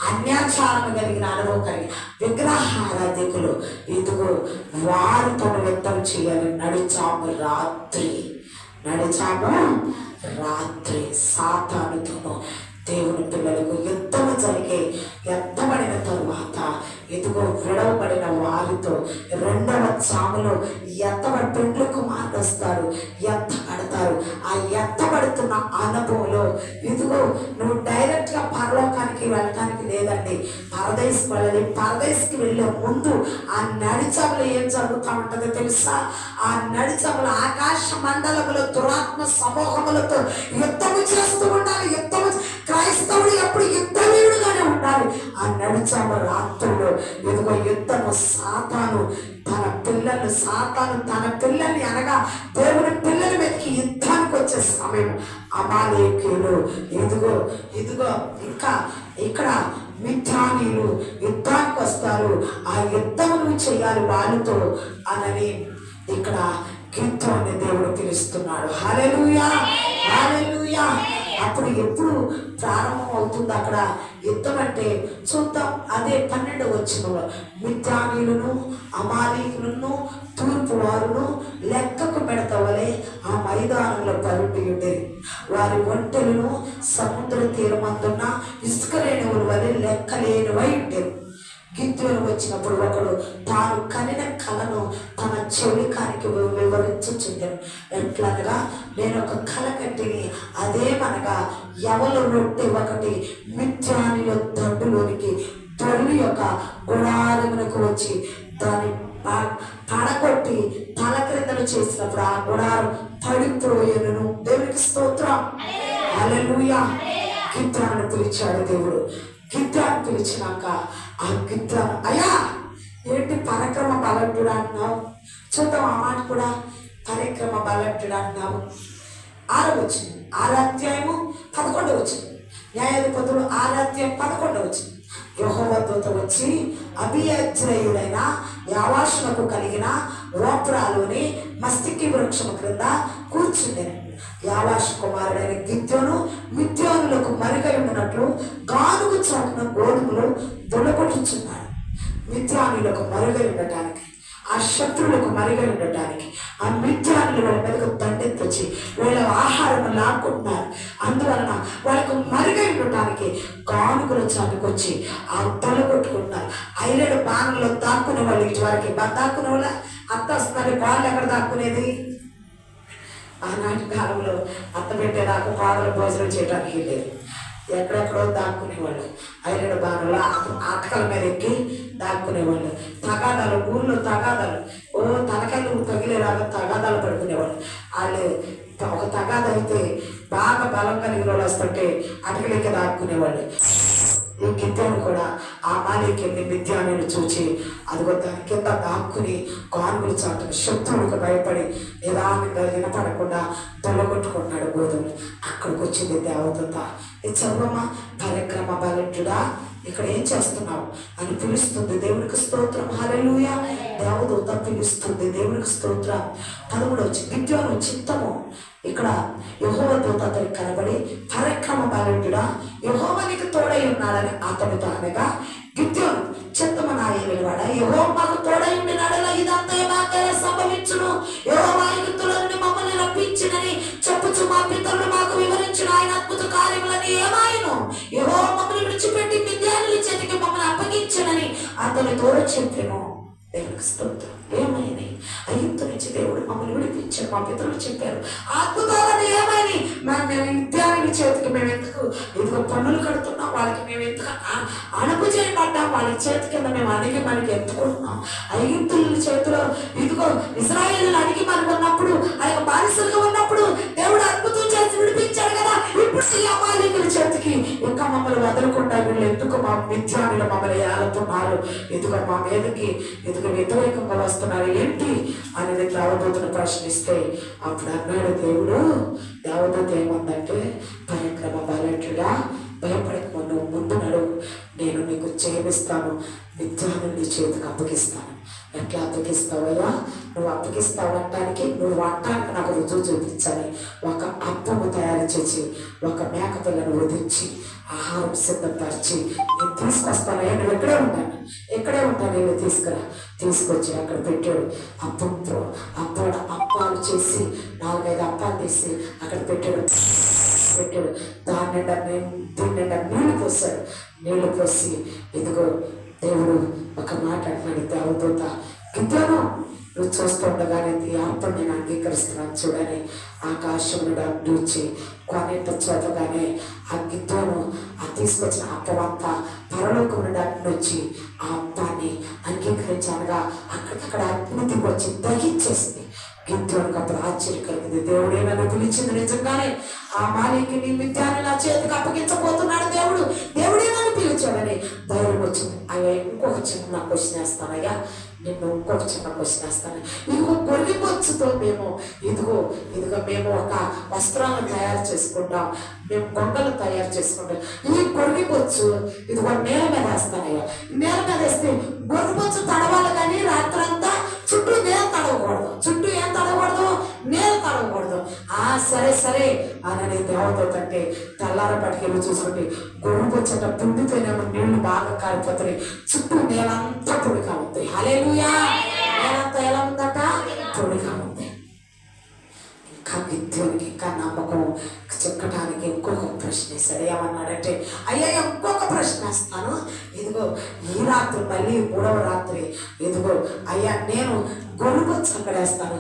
అన్యాచారం కలిగిన అనుభవం కలిగి విగ్రహారాధికులు ఇదిగో వారితో యుద్ధం చేయాలి. నడిచాము రాత్రి సాతానుతోనూ దేవుని పిల్లలకు యుద్ధము జరిగే ఎత్తబడిన తరువాత ఇదిగో విడవబడిన వారితో 2వ జాములో ఎత్తబడి పెండ్లి కుమారుడు వస్తారు, ఎత్తబడతారు. ఆ ఎత్తబడుతున్న అనుభవంలో ఇదిగో నువ్వు డైరెక్ట్గా పరలోకానికి వెళ్ళటానికి లేదండి, పరదేశకు వెళ్ళాలి. పరదేశకి వెళ్ళే ముందు ఆ నడిచములు ఏం జరుగుతూ ఉంటుందో తెలుసా? ఆ నడిచములు ఆకాశ మండలములు దురాత్మ సమూహములతో యుద్ధము చేస్తూ ఉండాలి. క్రైస్తవుడు ఎప్పుడు యుద్ధవీరుడుగానే ఉండాలి. ఆ నడిచాము రాత్రులు ఇదిగో యుద్ధము. సాతాను తన పిల్లల్ని అనగా దేవుని పిల్లల మీదకి యుద్ధానికి వచ్చే సమయం. అమాలేకులు ఇదిగో ఇంకా ఇక్కడ మిద్యానీయులు యుద్ధానికి వస్తారు. ఆ యుద్ధమును చేయాలి వాళ్ళతో అనని ఇక్కడ గిద్యోనుని దేవుడు పిలుస్తున్నాడు. హల్లెలూయా, హల్లెలూయా. అప్పుడు ఎప్పుడు ప్రారంభం అవుతుంది అక్కడ యుద్ధం అంటే చూద్దాం. అదే 12వ వచనంలో మిద్యానీయులను అమాలేకులను తూర్పు వారును లెక్కకు పెడతవలే ఆ మైదానంలో పరుండి ఉండేది. వారి ఒంటెలను సముద్ర తీరమందున్న ఇసుక రేణువుల వలె లెక్కలేనివై ఉండేది. గిద్యోను వచ్చినప్పుడు ఒకడు తాను కనిన కలను తన చెలికానికి వివరించుచుండెను. ఎట్లనగా, నేను ఒక కల కంటిని, అదేమనగా ఎవల రొట్టె ఒకటి మిథ్యానిలో దండులోనికి దొర్లి యొక్క గుడారమునకు వచ్చి దాన్ని పడగొట్టి తల క్రిందలు చేసినప్పుడు ఆ గుడారం పడిపోయేను. దేవునికి స్తోత్రం, హల్లెలూయా. గిద్యోను పిలిచాడు దేవుడు. గిద్యోను పిలిచినాక ఆ గిద్యోను, అయ్యా ఏంటి పరక్రమ బలడ్డుడు అంటున్నావు? చూద్దాం ఆ మాట కూడా. పరక్రమ బలడ్డుడు అంటున్నావు. 6వ వచనం, 6వ అధ్యాయము 11వ వచనం. న్యాయాధిపతులు 6వ అధ్యాయం 11వ వచనం. యెహోవా దూత వచ్చి అబీయజ్రీయుడైన యోవాషునకు కలిగిన రోప్రాలోని మస్తికి వృక్షము క్రింద కూర్చుండెను. యోవాషు కుమారుడైన గిద్యోను మిద్యానులకు మరుగై ఉన్నట్లు గానుగు చాటున గోధుమలు దొడగొట్టుచున్నాడు. మిద్యానులకు మరుగై ఉండటానికి, ఆ శత్రువులకు మరుగై ఉండటానికి, ఆ మిద్యానులు వాళ్ళ మీదకు దండెత్తి వీళ్ళ ఆహారం లాక్కుంటున్నారు. అందువలన వాళ్ళకు మరుగై ఉండటానికి గానుగుల చాటుకొచ్చి ఆ దొడగొట్టుకుంటున్నారు. ఐరేడు బాణంలో దాక్కునే వాళ్ళు, ఇటు వరకు దాక్కునే వాళ్ళ అత్త వస్తున్నారు. వాళ్ళు ఎక్కడ దాక్కునేది? ఆనాటి కాలంలో అత్త పెట్టేదాకా పాడలు భోజనం చేయడానికి లేదు. ఎక్కడెక్కడో దాక్కునేవాళ్ళు. ఐరేడు బాణంలో అక్కల మీద ఎక్కి దాక్కునేవాళ్ళు. తగాదాలు, ఊళ్ళో తగాదాలు, తలకాయలు తగిలేలాగా తగాదాలు పడుకునేవాళ్ళు. వాళ్ళు ఒక తగాద అయితే బాగా బలం కలిగిన వాళ్ళు వస్తుంటే అటకలెక్కి దాక్కునేవాళ్ళు. ఈ గిద్యోను కూడా ఆ మాలికెళ్ళి మిద్యానుని చూచి అదిగో దాని కింద దాక్కుని గానుగులు చాటును శత్రువులకు భయపడి నిదానంగా వినపడకుండా దొల్లగొట్టుకుంటున్నాడు గోధుమలు. అక్కడికి వచ్చింది దేవదూత. ఇది చదవమా. పరక్రమ బలడ్డుడా, ఇక్కడ ఏం చేస్తున్నావు అని పిలుస్తుంది. దేవునికి స్తోత్రం, హల్లెలూయా. దేవదూత పిలుస్తుంది. దేవునికి స్తోత్రం. 13వ వచనం. గిద్యోను చిత్తము. ఇక్కడ యెహోవా దూత అతనికి కనబడి, పరక్రమ బలడ్డుడా, యెహోవా నీకు తోడై ఉన్నాడని అతనితో అనగా, గిద్యోను చిత్తము నా ఏలినవాడా, యెహోవా మాకు తోడై ఉండినాడలా ఇదంతా మాకే సంభవించును. యెహోవా ఐగుప్తులో నుండి మమ్మల్ని రప్పించినని చెప్పుచు మా పితరులు మాకు వివరించిన ఆయన అద్భుత కార్యములని ఏమాయను. యెహోవా మమ్మల్ని విడిచిపెట్టి మిద్యానుల చేతికి మమ్మల్ని అప్పగించనని అతనితో చెప్పెను. దేవునికి స్తోత్రం. ఏమైనా ఐగుప్తు నుంచి దేవుడు మమ్మల్ని విడిపించాడు. మా పితరులు చెప్పారు అద్భుతాలని ఏమైనా. మేము మిద్యానుల చేతికి మేము ఎందుకు ఇదిగో పన్నులు కడుతున్నాం, వాళ్ళకి మేము ఎందుకు అణపు చేయబడ్డాం, వాళ్ళ చేతి కింద మేము అడిగి మనకి ఎత్తుకుంటున్నాం. ఐగుప్తుల చేతిలో ఇదిగో ఇశ్రాయేలును అడిగి మనకు ఉన్నప్పుడు, ఆయన బానిసలుగా ఉన్నప్పుడు దేవుడు అద్భుతం చేసి విడిపించాడు కదా. ఇప్పుడు ఈ అమాలేకుల చేతికి ఇంకా మమ్మల్ని వదలకుండా వీళ్ళు ఎందుకు మా మిద్యానులు మమ్మల్ని ఏలుతున్నారు, ఇదిగో మా మీదకి ఇదిగో వ్యతిరేకంగా వస్తున్నారు ఏంటి అనేది దేవదూతను ప్రశ్నిస్తే అప్పుడు అన్నాడు దేవుడు. దేవదూత ఏమందంటే, పరక్రమ బలడ్డుడా, భయపడక నువ్వు ముందు నడువు, నేను నీకు చేయమిస్తాను, మిద్యాను నీ చేతికి అప్పగిస్తాను. ఎట్లా అప్పగిస్తావయ్యా? నువ్వు అప్పగిస్తావంటానికి, నువ్వు అంటానికి నాకు రుజువు చూపించాలి. ఒక అప్పము తయారు చేసి ఒక మేక పిల్లను వదిలించి ఆహారం సిద్ధపరిచి నేను తీసుకొస్తానయ్యా, నువ్వు ఎక్కడే ఉంటాను నేను తీసుకొచ్చి అక్కడ పెట్టాడు. అప్పాలు చేసి 4-5 అప్పాలు తీసి అక్కడ పెట్టాడు. దీని నిండా నీళ్లు పోసి ఇదిగో దేవుడు ఒక మాట అంటున్నాడు. దేవదూత, గిద్యోను నువ్వు చూస్తుండగానే ఈ అప్పని నేను అంగీకరిస్తున్నాను చూడని ఆకాశం నుంచి కొనేట చోటగానే ఆ గిద్యోను ఆ తీసుకొచ్చిన అప్పమంతా పరలోకం నుండి వచ్చి ఆ అప్పాన్ని అంగీకరించనగా అక్కడికక్కడ అగ్ని వచ్చి దహించేసింది. గిద్యోనుకు అప్పుడు ఆశ్చర్యం కలిగింది. దేవుడే నన్ను పిలిచింది నిజంగానే, ఆ మాలికిని మిద్యాను నా చేతికి అప్పగించబోతున్నాడు దేవుడే నన్ను పిలిచాడని ధైర్యం వచ్చింది. అయ్యా ఇంకొక చిన్న క్వశ్చన్ వేస్తానయ్యా, ఇంకొక చిన్న క్వశ్చన్ వేస్తాను. ఇదిగో గొర్రె బొచ్చుతో ఇదిగో మేము ఒక వస్త్రాలను తయారు చేసుకుంటాం, మేము గొంగలు తయారు చేసుకుంటాం. ఈ గొర్రె బొచ్చు ఇదిగో నేల మీద వేస్తానయ్యా. నేల మీద వేస్తే గొర్రె బొచ్చు తడవాలి కానీ రాత్రంతా చుట్టూ నేల తడవకూడదు. చుట్టూ ఏం తడవకూడదు? నేల తడవకూడదు. సరే అని దేవదూత అంటే తెల్లారపటికెళ్ళి చూసుకుంటే గొర్రె బొచ్చట పుండిపోయిన నీళ్లు బాగా కారిపోతాయి, చుట్టూ నేలంతా పొడిగా ఉంది. హల్లెలూయా. నేలంతా ఎలా ఉందట? పొడిగా ఉంది. ఇంకా గిద్యోనికి ఇంకా నమ్మకం చిక్కటానికి ఇంకొక ప్రశ్న వేశాడు. ఏమన్నాడంటే, అయ్యా ఇంకొక ప్రశ్న వేస్తాను, ఇదిగో ఈ రాత్రి మళ్ళీ 3వ రాత్రి ఇదిగో అయ్యా నేను గొర్రెబొచ్చు అక్కడ వేస్తాను,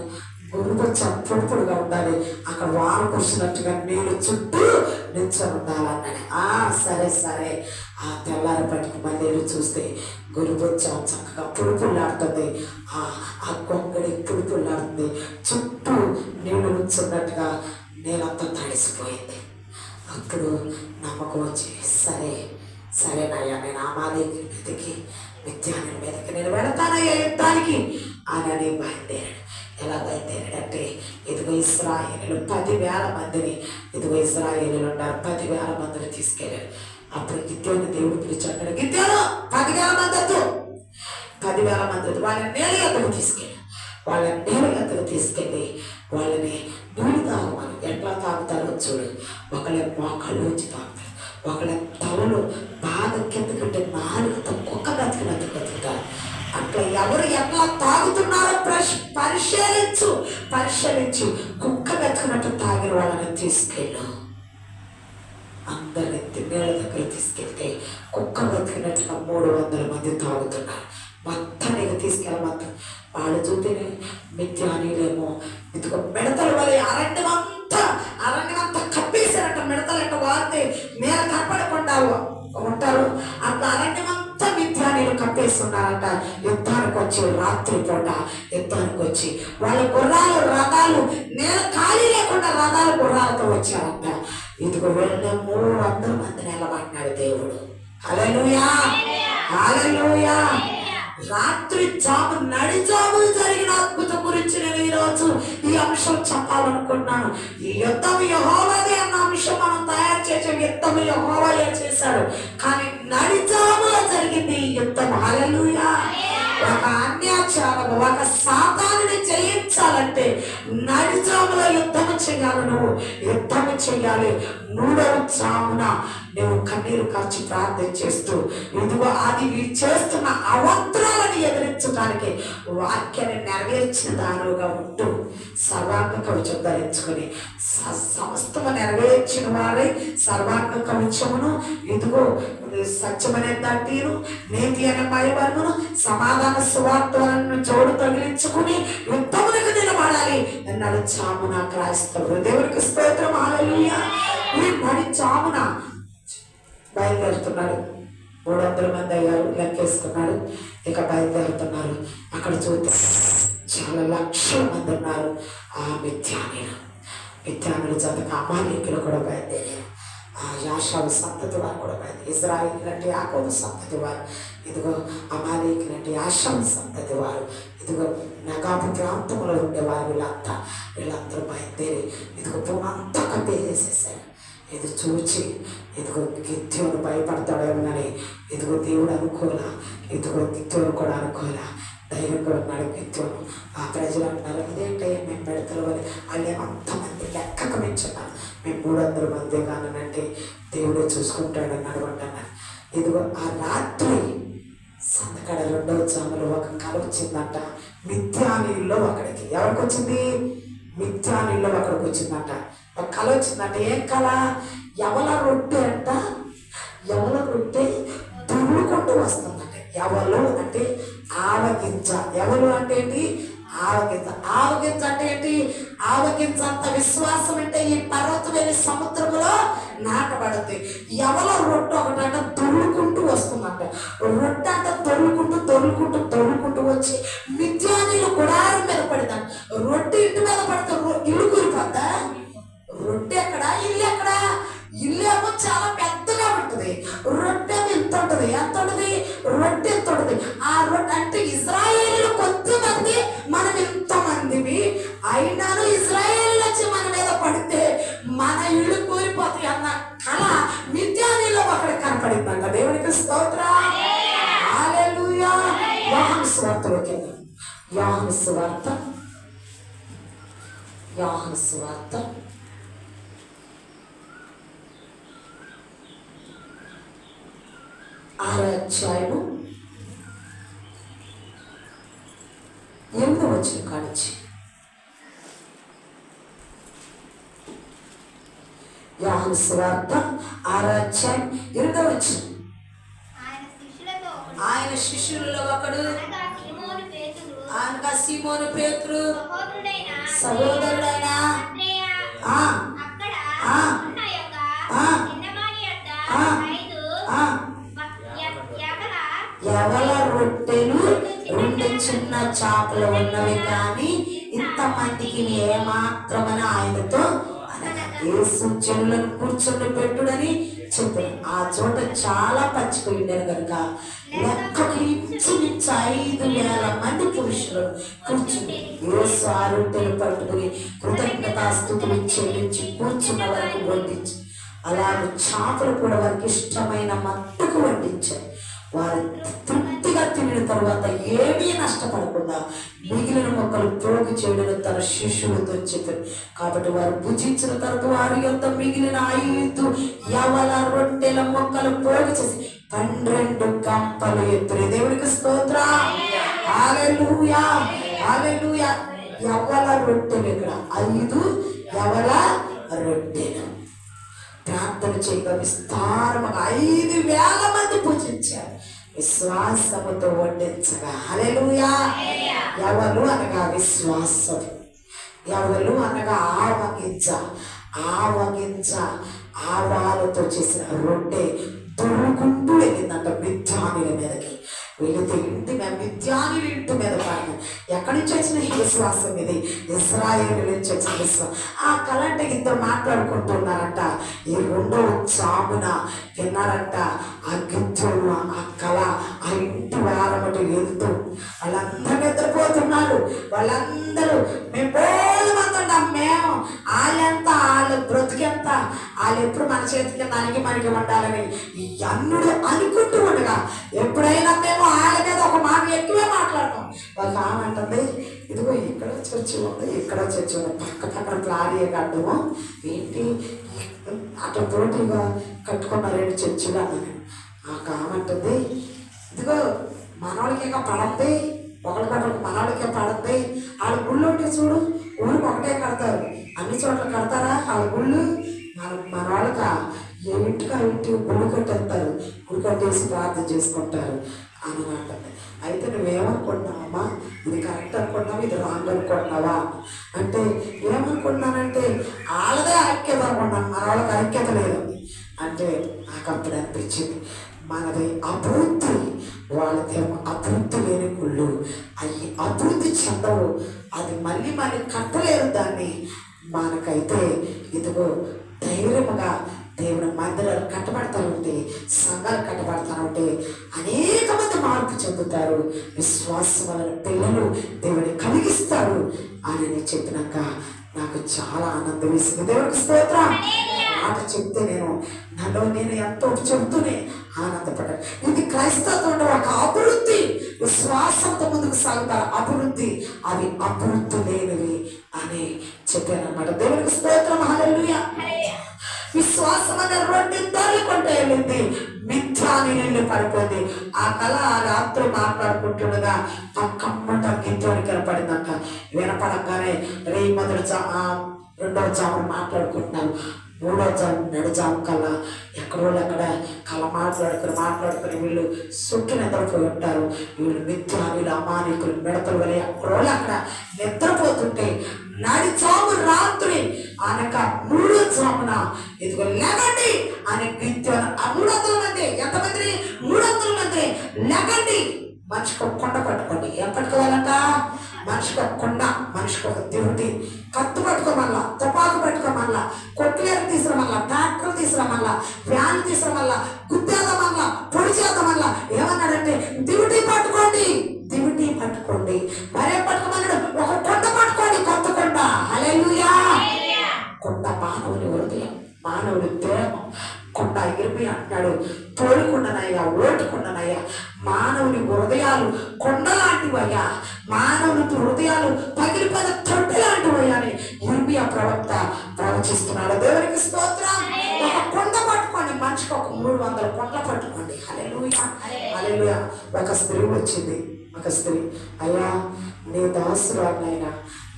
గొర్రెబొచ్చు పొడుపుడుగా ఉండాలి, అక్కడ వారు కూర్చున్నట్టుగా నీళ్ళు చుట్టూ నిల్చొని ఉండాలన్నాడు. సరే సరే. ఆ తెల్లారపటికి మళ్ళీ చూస్తే గొర్రెబొచ్చు చక్కగా పులుపులాడుతుంది, ఆ కొంగడి పులుపులాడుతుంది, చుట్టూ నీళ్లు నుంచున్నట్టుగా నేలంతా తడిసిపోయింది. అప్పుడు నమ్మకం వచ్చి సరేనయ్యా నేను అమాలేకుని మీదకి మిద్యాను మీదకి నేను వెళతానయ్యా యుద్ధానికి అని బయలుదేరాడు. ఎలా బయలుదేరాడంటే, ఇదిగో ఇశ్రాయేలీయులు 10,000 మందిని, ఇదిగో ఇశ్రాయేలీయులు ఉన్నారు 10,000 మందిని తీసుకెళ్ళాడు. అప్పుడు గిద్యోను దేవుడు పిలిచాడు, గిద్యోను 10,000 మందితో 10,000 మందితో వాళ్ళని నేల ఎద్దకు తీసుకెళ్ళి వాళ్ళని నీళ్ళు తాగమని. ఎట్లా తాగుతారో చూడు, ఒకళ్ళ మోకాళ్ళు వచ్చి తాగుతారు, ఒకళ్ళ తలలు బాగా కిందకంటే నాలుగుతో కుక్క బతికినంత బతుకుతారు. అట్లా ఎవరు ఎట్లా తాగుతున్నారో పరిశీలించి కుక్క బతికినట్టు తాగిన వాళ్ళని తీసుకెళ్ళు. అందరిని నీళ్ళ దగ్గర తీసుకెళ్తే కుక్క బతికినట్టుగా 300 మంది తాగుతున్నారు. మొత్తం నీకు తీసుకెళ్ళమంతా వాళ్ళు చూస్తే మిద్యానీయులేమో ఇదిగో మిడతల వల్ల అరణ్యమంతా కప్పేశారట. మిడతలు అంటే వారితే నేల కనపడకుండా ఉంటారు. అట్లా అరణ్యమంతా మిద్యానీయులు కప్పేసి ఉన్నారట. యుద్ధానికి వచ్చి రాత్రి పూట యుద్ధానికి వచ్చి వాళ్ళ గుర్రాలు రథాలు నేల ఖాళీ లేకుండా రథాలు గుర్రాలతో వచ్చారంట. ఇదిగో వెళ్ళిన 300 మంది నిలబడినాడు దేవుడు. హల్లెలూయా హల్లెలూయా. రాత్రి నడిజాము జరిగిన అద్భుతం గురించి నేను ఈరోజు ఈ అంశం చెప్పాలనుకున్నాను. ఈ యుద్ధం యెహోవాదే అన్న అంశం మనం తయారు చేసే యుద్ధం యెహోవాయే చేశాడు, కానీ నడిజాములో జరిగింది ఈ యుద్ధం. హల్లెలూయా. ఒక అన్యాచారం, ఒక సాతానుని జయించాలంటే నడిజాములో యుద్ధం చేయాలి. నువ్వు యుద్ధం చేయాలి. 3వ జామున నువ్వు కన్నీరు కార్చి ప్రార్థన చేస్తూ ఇదిగో అది చేస్తున్న అవంతరాలను ఎదిరించడానికి వాక్యాన్ని నెరవేర్చిన దానిగా ఉంటూ సర్వాంగ కవచం ధరించుకొని సమస్తము నెరవేర్చిన వారై సర్వాంగ కవచమును ఇదిగో సత్యమనే దాటిను నీతి అనే మైవర్మును సమాధాన సువార్తలను జోడు తగిలించుకుని యుద్ధమునకు నిలబడాలి అన్నాడు. జామున క్రైస్తవుడు దేవునికి స్తోత్రం. హల్లెలూయా. ఈ నడి జామున బయలుదేరుతున్నాడు. 300 మంది అయ్యారు, లెక్కేసుకున్నాడు. ఇక బయలుదేరుతున్నారు. అక్కడ చూస్తే చాలా లక్షల మంది ఉన్నారు. ఆ మిద్యానీయుల జతకు అమాలేకులు కూడా బయలుదేరారు. ఆ యాషావు సంతతి వారు కూడా బయలుదేరారు. ఇశ్రాయేలీయులు అంటే యాకోబు సంతతి వారు, ఇదిగో అమాలేకులు అంటే యాషావు సంతతి వారు, ఇదిగో నగాబు ప్రాంతంలో ఉండేవారు. వీళ్ళందరూ బయలుదేరి ఇదిగో భూమంతా కప్పేసేసారు. ఇది చూచి ఇదిగో గిద్యోను భయపడతాడేమోనని ఇదిగో దేవుడు అనుకోలా, ఇదిగో గిద్యోను కూడా అనుకోలా, ధైర్యం కూడా ఉన్నాడు గిద్యోను. ఆ ప్రజలు అంటున్నారు, ఇదేంటయ్యా మేము మిడతల వల్ల వాళ్ళు అంతమంది లెక్కకు మించున్నారు, మేము 300 మంది కానంటే దేవుడే చూసుకుంటాడన్నాడు అంటున్నారు. ఇదిగో ఆ రాత్రి సందకాడ 2వ జాములో ఒక కల వచ్చిందంట మిద్యానీయుల్లో ఒకడికి. ఎవరికి వచ్చింది? మిద్యానీయుల్లో ఒకడికి వచ్చిందంట. ఒక కళ వచ్చిందంట. ఏం కళ? ఎవల రొట్టె అంట, ఎవల రొట్టె దుర్లుకుంటూ వస్తుందంట. ఎవలు అంటే ఆవగింజ. ఎవలు అంటే ఏంటి? ఆవగింజ. ఆవగింజ అంటే ఏంటి? ఆవగింజ అంత విశ్వాసం అంటే ఈ పర్వతం వెళ్ళి సముద్రంలో నాటబడుతుంది. ఎవల రొట్టె ఒకటంట దొర్లుకుంటూ వస్తుందంట. రొట్టె అంట దొర్లుకుంటూ వచ్చి మిద్యానీయులు గుడారం మీద పడిందంట. రొట్టె ఇంటి మీద పడితే ఇల్లు కూలిపోద్దా? రొట్టె ఎక్కడ, ఇల్లు ఎక్కడ? ఇల్లు ఏమో చాలా పెద్దగా ఉంటుంది, రొట్టె ఎంత ఉంటుంది? రొట్టె ఎంత ఉంటుంది? ఆ రొట్టె అంటే ఇశ్రాయేలీయులు కొంతమంది, మనం ఇంతమందివి అయినాను ఇశ్రాయేలీయులు వచ్చి మన మీద పడితే మన ఇల్లు కూలిపోతాయి అన్న కళ మిద్యానీయుల్లో అక్కడ కనపడిందంట. దేవునికి స్తోత్రం. హల్లెలూయా. యోహాను సువార్తలోకి వెళ్దాం. యోహాను సువార్త 6వ అధ్యాయము 8వ వచనం కానించి, యోహాను సువార్త 6:20. ఆయన శిష్యులలో ఒకడు అనగా సీమోను పేతురు సహోదరుడైన ఎవల రొట్టెలు 2 చిన్న చేపలు ఉన్నవి కానీ ఇంతమందికి ఏమాత్రమని ఆయనతో యేసు చెరువులను కూర్చొని పెట్టుడని చెప్పారు. ఆ చోట చాలా పచ్చిపోయి ఉండేది కనుక లెక్కకు ఇంచుమించు 5,000 మంది పురుషులు కూర్చుని యేసు ఆ రొట్టెలు పట్టుకుని కృతజ్ఞతాస్తుతులు చెల్లించి కూర్చున్న వరకు వడ్డించి, అలాగే చేపలు కూడా వారికి ఇష్టమైన మట్టుకు వడ్డించారు. వారు తృప్తిగా తినిన తర్వాత ఏమీ నష్టపడకుండా మిగిలిన మొక్కలు పోగు చేయడం తన శిష్యులతో చెప్పారు. కాబట్టి వారు భుజించిన తర్వాత వారి యొక్క మిగిలిన 5 యవల రొట్టెల మొక్కలు పోగు చేసి 12 గంపలు ఎత్తురు. దేవునికి స్తోత్రం. హల్లెలూయా, హల్లెలూయా. యవల రొట్టెలు ఇక్కడ 5 యవల రొట్టెలు ప్రార్థన చేయగా విస్తారముగా 5,000 మంది పూజించారు. విశ్వాసముతో వడ్డించగా. హల్లెలూయా. ఎవరు అనగా విశ్వాసం, ఎవరు అనగా ఆవగింజ ఆవాలతో చేసిన రొట్టె దొరుకుంటూ వెళ్ళిందంట మిథ్యానుల మీదకి. వెళితే ఇంటి మీద మిథ్యానుల ఇంటి మీద పడిన. ఎక్కడి నుంచి వచ్చిన ఈ విశ్వాసం? ఇది ఇశ్రాయేలు నుంచి వచ్చిన విశ్వాసం. ఆ కళ అంటే ఇద్దరు మాట్లాడుకుంటున్నారంట. ఈ 2వ జామున విన్నారంట. ఆ గిద్దరు ఆ కళ ఆ ఇంటి వారమటు వెళ్తూ వాళ్ళందరూ నిద్రపోతున్నారు. వాళ్ళందరూ మేము పోలమంటున్నాం, మేము వాళ్ళెంత, వాళ్ళ బ్రతికెంత, వాళ్ళు ఎప్పుడు మన చేతికి నలిగి మనకి ఉండాలని ఈ అన్నుడు అనుకుంటూ ఉండగా ఎప్పుడైనా మేము వాళ్ళ మీద ఒక మాట ఎక్కువే మాట్లాడతాం. వాళ్ళకి ఆమంటుంది, ఇదిగో ఇక్కడ చర్చి ఉంది, ఇక్కడ చర్చి ఉంది, పక్కన ప్లారీ కట్టము ఏంటి అటు పోటీగా కట్టుకున్న 2 చర్చిలు అన్నాను. ఆ కామంటుంది, ఇదిగో మనవాళ్ళకి పడద్ది, ఒకరికొకరికి మనవాళ్ళకే పడద్ది. వాళ్ళ గుళ్ళు ఉంటే చూడు, ఊరికి ఒకటే కడతారు, అన్ని చోట్ల కడతారా వాళ్ళ గుళ్ళు? మన వాళ్ళక ఇంటికి గుళ్ళు కట్టేస్తారు, గుడి కట్టేసి ప్రార్థన చేసుకుంటారు అని అంటుంది. అయితే నువ్వేమనుకుంటున్నావమ్మా? ఇది కరెక్ట్ అనుకుంటున్నావా, ఇది రాంగ్ అనుకుంటున్నావా అంటే ఏమనుకుంటున్నానంటే వాళ్ళదే ఐక్యత అనుకుంటున్నాను, మన వాళ్ళకి ఐక్యత లేదు అంటే నాకు అప్పుడు అనిపించింది మనది అభివృద్ధి, వాళ్ళదేమో అభివృద్ధి లేని గుళ్ళు, అవి అభివృద్ధి చెందవు, అది మళ్ళీ కట్టలేరు దాన్ని. మనకైతే ఇదిగో ధైర్యముగా దేవుని మందిరాలు కట్టబడతా ఉంటే, సంఘాలు కట్టబడతా ఉంటే అనేక మంది మార్పు చెందుతారు. విశ్వాసం వలన పిల్లలు దేవుని కలిగిస్తారు అని చెప్పినాక నాకు చాలా ఆనందం వేసింది. దేవునికి స్తోత్రం. మాట చెప్తే నేను ఎంతో చెబుతూనే ఆనందపడ్డాను. ఇది క్రైస్తవంలో ఒక అభివృద్ధి. విశ్వాసంతో ముందుకు సాగుతారు అభివృద్ధి, అవి అభివృద్ధి లేనివి అని చెప్పాను అన్నమాట. దేవునికి స్తోత్రం. హల్లెలూయా. విశ్వాసం అనే రొట్టె తల్లికొంటే వెళ్ళింది, మిథ్యాని నీళ్ళు పడిపోయింది. ఆ కళ ఆ రాత్రి మాట్లాడుకుంటుండగా పక్కమ్మట గింజోని కనపడిందంట. వినపడంగానే రెండవ జామును మాట్లాడుకుంటున్నాను. 3వ జాము నడిజాము కల్లా ఎక్కడో అక్కడ కళ మాట్లాడుకుని వీళ్ళు చుట్టూ నిద్రపోయి ఉంటారు. వీళ్ళు మిథ్యానులు అమానికులు మిడతలు వలె ఎక్కడో అక్కడ నిద్రపోతుంటే నడిజాము రాత్రి అనక 3వ జామున ఇదిగో లెగండి అని గిద్యోను 300 మంది, ఎంతమంది? 300 మంది లెగండి, మనిషికి ఒక కొండ పట్టుకోండి. ఎప్పటికోవాలంట? మనిషికి ఒక కొండ, మనిషికి ఒక దివుటి, కత్తు పట్టుకోమల్లా, తుపాకు పట్టుకోమల్లా, కొట్లేరు తీసుకురమల్లా, ట్రాక్టర్ తీసుకురమల్లా, ఫ్యాన్ తీసుకురమల్లా, గుద్దేద్దామల్లా, పొడి చేద్దామల్లా. ఏమన్నాడంటే దివుటి పట్టుకోండి, దివుటి పట్టుకోండి. మరేం పట్టుకోమన్నాడు? ఒక కొండ పట్టుకోండి, కొత్త కొండ. హల్లెలూయా. కొండ మానవుని హృదయం, మానవుడి దేహం. కొండ ఇరిమి అంటున్నాడు, తోలుకుండనయ్యా, ఓటుకుండనయ్యా. మానవుని హృదయాలు కొండలాంటివయ్యా, మానవుని హృదయాలు పగిలిపోయిన తొట్టి లాంటివయ్యా అని ఇర్మియా ప్రవక్త ప్రవచిస్తున్నాడు. దేవునికి స్తోత్రం. ఒక కొండ పట్టుకోండి, మనిషికి ఒక 300 కొండలు పట్టుకోండి. హల్లెలూయా, హల్లెలూయా. ఒక స్త్రీ వచ్చింది, ఒక స్త్రీ, అయ్యా నీ దాసురాలైనా,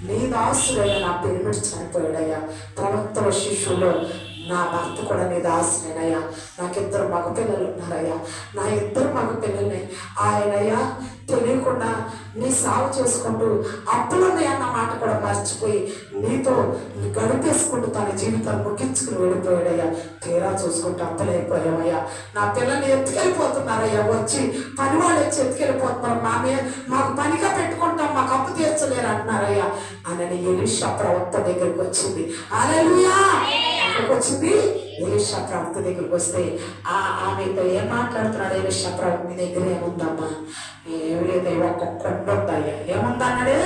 నీ దాసుడైనా నా పిల్లలు చనిపోయాడయ్యా. ప్రవక్తల శిష్యుల్లో నా భర్త కూడా నీ దాసునేనయ్యా, నాకు 2 మగపిల్లలు ఉన్నారయ్యా, నా 2 మగపిల్లల్ని ఆయనయ్యా తెలియకుండా నీ సాగు చేసుకుంటూ అప్పులున్నాయి అన్న మాట కూడా మర్చిపోయి నీతో గడిపేసుకుంటూ తన జీవితాన్ని ముగించుకుని వెళ్ళిపోయాడయ్యా. తీరా చూసుకుంటూ అప్పులైపోయావయ్యా. నా పిల్లల్ని ఎత్తుకెళ్ళిపోతున్నారయ్యా, వచ్చి పని వాళ్ళు వచ్చి ఎత్తుకెళ్ళిపోతున్నారు, మాకు పనిగా పెట్టుకుంటాం, మాకు అప్పు తీర్చలేరు అంటున్నారయ్యా అని ఎలీషా ప్రవక్త దగ్గరికి వచ్చింది. హల్లెలూయా. అక్కడికి వచ్చింది ఎలీషా ప్రవక్త దగ్గరికి వస్తే ఆమెతో ఏం మాట్లాడుతున్నాడు ఎలీషా ప్రవక్త, మీ దగ్గర ఏముందమ్మా? ఏమి లేదయ్యా, ఒక్క కొండ ఉందయ్యా. ఏముందన్నాడు?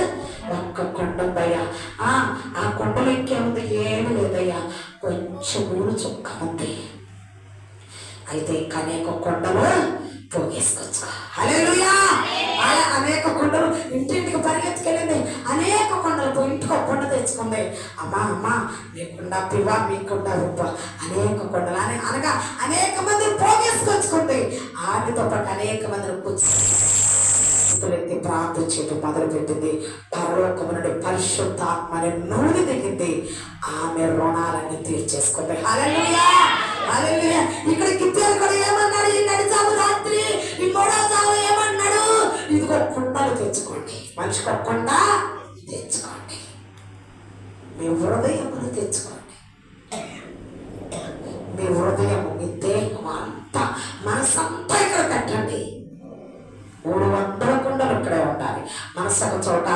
ఒక్క కొండ ఉందయ్యా. ఆ కొండలో ఇంకేముంది? ఏమి లేదయ్యా, కొంచెం ఊరు చుక్క ఉంది. అయితే ఇంకా అనేక కొండలు పోగేసుకోవచ్చు. హల్లెలూయా. అనేక కొండలు ఇంటింటికి పరిగెత్తుకెళ్ళింది, అనేక కొండలు ఇంటికి ఒక కొండ తెచ్చుకుంది. అమ్మా మీకుండా పివ్వ, మీకుండా రుబ్బ, అనేక కొండలు అనగా అనేక మందిని పోగేసుకొచ్చుకుంది. ఆమెతో పాటు అనేక మందిని కూర్చొని ప్రార్థన చేయడం మొదలు పెట్టింది. పరలోకము నుండి పరిశుద్ధాత్మ అనే నూనె దిగింది, ఆమె రుణాలన్నీ తీర్చేసుకుంది. హల్లెలూయా. హల్లెలూయా. ఇక్కడ గిద్దెలు కూడా ఏమన్నాడు? ఈ నడిచాము రాత్రి, ఈ 3వ జాము ఏమన్నాడు? ఇదిగో కుండలు తెచ్చుకోండి, మనిషికి ఒక కుండ తెచ్చుకోండి, మీ హృదయమును తెచ్చుకోండి. మీ హృదయము, మీ దేహం అంతా, మనసంతా ఇక్కడ పెట్టండి. 300 కుండలు ఇక్కడే ఉండాలి. మనసు ఒక చోట,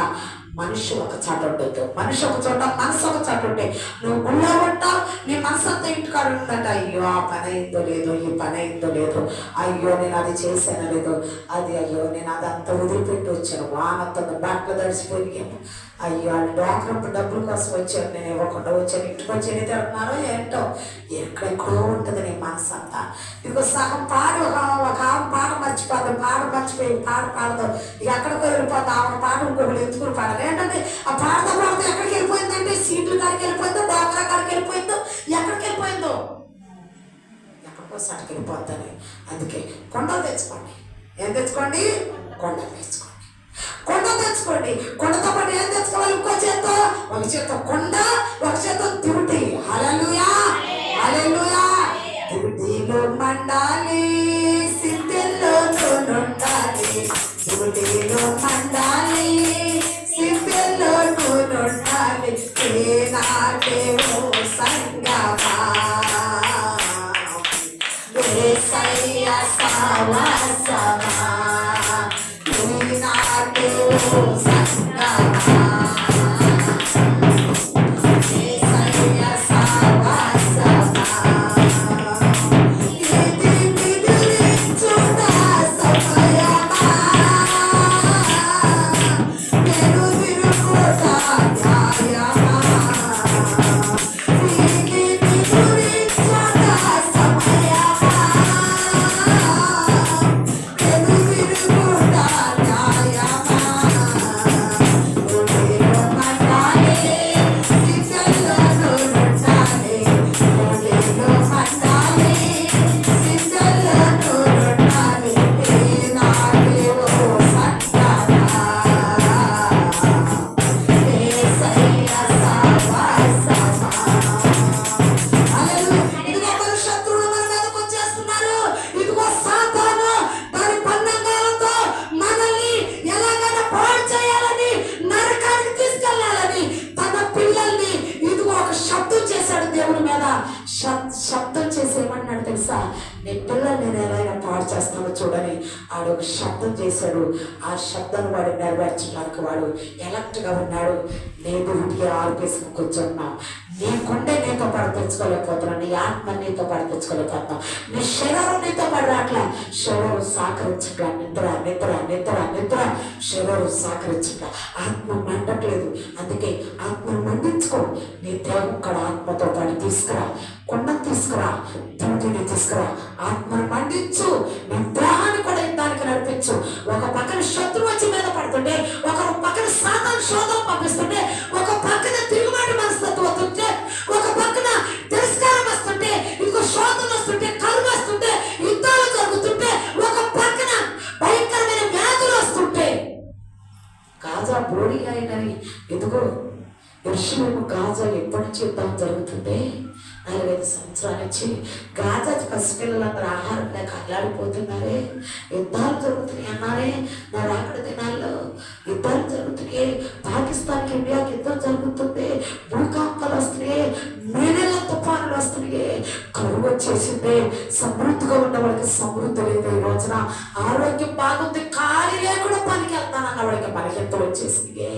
మనిషి ఒక చాట ఉండొద్దు. మనిషి ఒక చోట, మనసు ఒక చాట ఉంటే నువ్వు గుళ్ళో ఉంటావు, నీ మనసు అంతా ఇంటికాడ ఉందంట. అయ్యో ఆ పని అయిందో లేదో, ఈ పని అయిందో లేదో, అయ్యో నేను అది చేశానో లేదో, అది అయ్యో నేను అదంతా వదిలిపెట్టి వచ్చాను, వానంతా బట్టలు తడిసిపోయాను, అయ్యో వాళ్ళు డాక్టర్ డబ్బుల కోసం వచ్చాను, నేను ఇవ్వకుండా వచ్చాను, ఇంటికి వచ్చి ఎన్ని తిడుతున్నారో ఏంటో, ఎక్కడెక్కడో ఉంటుంది నీ మనసు అంతా. ఇదిగో సగం పాడు, ఒక పాట మర్చిపోతాం, పాట మర్చిపోయి పాట పాడదు, ఇక ఎక్కడికో వెళ్ళిపోతాం, ఆ పాట ఇంకొకరు ఎత్తుకుని పాడాలి. ఏంటంటే ఆ పాడతా పాడతా ఎక్కడికి వెళ్ళిపోయిందంటే సీట్లు కాడికి వెళ్ళిపోయిందో, డాక్టర్ కాడికి వెళ్ళిపోయిందో, ఎక్కడికి వెళ్ళిపోయిందో, ఎక్కడికో సాటికి వెళ్ళిపోద్దని. అందుకే కొండలు తెచ్చుకోండి. ఏం తెచ్చుకోండి? కొండలు తెచ్చుకోండి. కొండ తెచ్చుకోండి. కొండతో పాటు ఏం తెచ్చుకోవాలి? ఇంకో చేత్తో, ఒక చేత్తో కొండ, ఒక చేత్తో దివిటి. హల్లెలూయా. హల్లెలూయా. దివిటిలో మండాలి, సిద్ధెల్లో నూనెండాలి, దివిటిలో మండాలి, సిద్ధెల్లో నూనెండాలి, ఏనాడే ఓ సంగమా యేసయ్య సహవాసమా, ఈనాడే ఓ సంగమా యేసయ్య సహవాసమా, ఇది నిదురించుట సమయమా, నేను తిరుగుట న్యాయమా, ఇది నిదురించుట సమయమా, నేను తిరుగుట న్యాయమా, ఒడిలో మండాలి, సిద్ధంలో నూనెండాలి, ఒడిలో మండాలి, సిద్ధంలో నూనెండాలి, ఈనాడే ఓ సంగమా యేసయ్య సహవాసమా. హల్లెలూయా. ఇదిగో మన శత్రువులు మన మీదకి వచ్చేస్తున్నారు. ఇదిగో సాతాను దాని పన్నంగాలతో మనల్ని ఎలాగైనా పాడు చేయాలని, నరకానికి తీసుకెళ్లాలని తన పిల్లల్ని ఇదిగో ఒక శబ్దం చేశాడు దేవుని మీద. శబ్దం చేసి ఏమన్నాడు తెలుసా? నీ పిల్లల్ని నేను ఎలాగైనా పాడు చేస్తానో చూడని ఆడు ఒక శబ్దం చేశాడు. ఆ శబ్దం వాడు నెరవేర్చడానికి వాడు ఎలక్ట్గా ఉన్నాడు. నేను ఇంటికి ఆర్పేసుకుని కూర్చున్నావు. నీ గుండె నీతో పాటు తెచ్చుకోలేకపోతున్నావు, నీ ఆత్మ నీతో పాటు తెచ్చుకోలేకపోతున్నావు, నీ శరీరం నీతో పాటు అట్లా శరీరం సహకరించట్లా, నిద్ర నిద్ర నిద్ర నిద్ర, శరీరం సహకరించట్లా, ఆత్మ మండట్లేదు. అందుకే ఆత్మను మండించుకో. నీ దేవం కూడా ఆత్మతో పాటు తీసుకురా, కొండను తీసుకురా, డ్యూటీని తీసుకురా, ఆత్మను మండించు, నీ దేహాన్ని కూడా యుద్ధానికి నడిపించు. ఒక పక్కన శత్రువు వచ్చి మీద పడుతుంటే, ఒక పక్కన సాతాను శోధన పంపిస్తుంటే, ఒక పక్కన తిరుగుబాటు మనస్తత్వం వస్తుంటే, ఒక పక్కన తిరస్కారం వస్తుంటే, ఇంకో శోధన వస్తుంటే, కరువు వస్తుంటే, యుద్ధాలు జరుగుతుంటే, ఒక పక్కన భయంకరమైన వ్యాధులు వస్తుంటే, గాజా బోడి అయినవి ఎదుగో యెరూషలేము గాజా ఎప్పటి నుంచి యుద్ధం జరుగుతుంది? 45 సంవత్సరాలు. వచ్చి గాజా పసిపిల్లలందరూ ఆహారం లేక అల్లాడిపోతున్నారే, యుద్ధాలు జరుగుతున్నాయి అన్నారే. నా రాకడ దినాల్లో యుద్ధాలు జరుగుతున్నాయి, పాకిస్తాన్కి ఇండియాకి యుద్ధం జరుగుతుంది, భూకంపాలు వస్తున్నాయి, మేనెల తుఫానులు వస్తున్నాయి, కరువు వచ్చేసింది, సమృద్ధిగా ఉన్న వాళ్ళకి సమృద్ధి లేదు. ఈ రోజున ఆరోగ్యం బాగుంది ఖాళీ లేకుండా పనికి వెళ్తానన్న వాళ్ళకి బలహీనతలు వచ్చేసింది.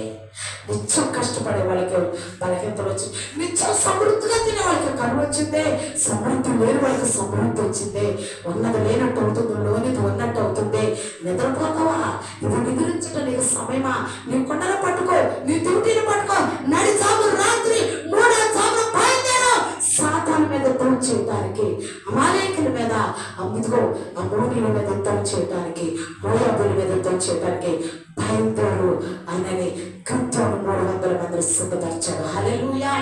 నిత్యం కష్టపడే వాళ్ళకి బలహీనతలు వచ్చింది. నిత్యం సమృద్ధిగా తినే వాళ్ళకి కరువు వచ్చింది, సమృద్ధి లేని వాళ్ళకి సమృద్ధి వచ్చింది. ఉన్నది లేనట్టు అవుతుంది, లోనిది ఉన్నట్టు అవుతుంది. నిద్రపోతావా? ఇది నిద్రించడం నీకు సమయమా? నీ కొండను పట్టుకో, నీ డ్యూటీని పట్టుకో, నడి జాము రాత్రి 3వ జామున బయలుదేరు సాతాను మీద యుద్ధం చేయడానికి, అమాలేకుల మీద అమ్ముదుగో అమ్మోనీల మీద యుద్ధం చేయడానికి, మోయాబుల మీద యుద్ధం చేయడానికి బయలుదేరు అని క్రిప్తోను 300 మంది సిద్ధపరిచాడు. హల్లెలూయా.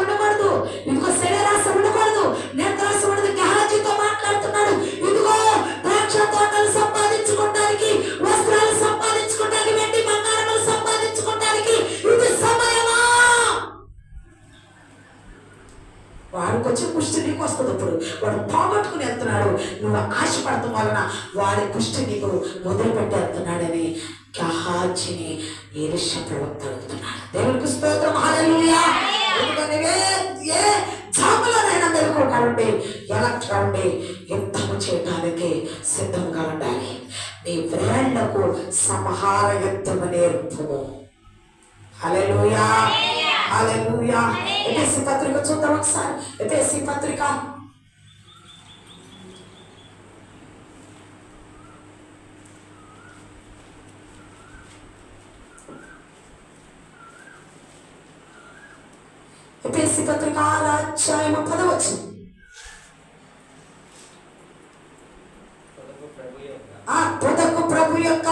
ఉండకూడదు, ఇదిగో శరీరాశ ఉండకూడదు, నేత్రాశ ఉండదు. గెహాజీతో మాట్లాడుతున్నాడు, ఇదిగో ద్రాక్ష తోటలు సంపాదించుకోవడానికి, వస్త్రాలు సంపాదించుకోవడానికి, వెండి బంగారములు సంపాదించుకోవడానికి ఇది సమయమా? వాడికి వచ్చే కుష్టి నీకు వస్తుంది. ఇప్పుడు వాడు పోగొట్టుకుని వెళ్తున్నాడు, నువ్వు ఆశపడటం వలన వాడి కుష్టి నీకు మొదలుపెట్టి వెళ్తున్నాడని గెహాజీని ఎలీషా ప్రవక్త అడుగుతున్నాడు. దేవునికి స్తోత్రం. హల్లెలూయా. ఏ జాములోనైనా మెలకువగా ఉండి ఎలక్ట్గా ఉండి యుద్ధము చేయడానికి సిద్ధంగా ఉండాలి. నీ వేళ్లకు సంహార యుద్ధము నేర్పు. హల్లెలూయా, హల్లెలూయా. ఎఫెసీ పత్రిక చూద్దాం ఒకసారి. ఎఫెసీ పత్రిక ఎఫెసీ పత్రిక 6వ అధ్యాయము 10వ వచనం. తుదకు ప్రభు యొక్క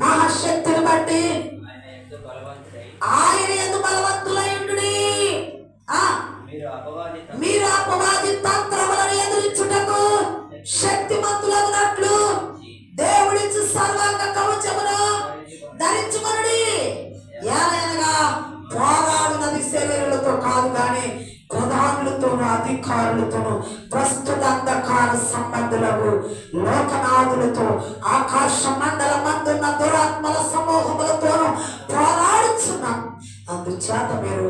మహాశక్తిని బట్టి ఆయన యందు బలవంతులై ఉండుడి. మీరు అపవాది తంత్రములను ఎదురించుటకు శక్తిమంతులగునట్లు దేవుడిచ్చు సర్వాంగ కవచమును ధరించుకొనుడి. ఏలయనగా పోరాడునది శరీరులతో కాదు గాని ప్రధానులతోనూ అధికారులతోనూ ప్రస్తుత అంధకార సంబంధులకు లోకనాథులతో ఆకాశ మండల మందున్న దురాత్మల సమూహములతోనూ పోరాడుచున్నాం. అందుచేత మీరు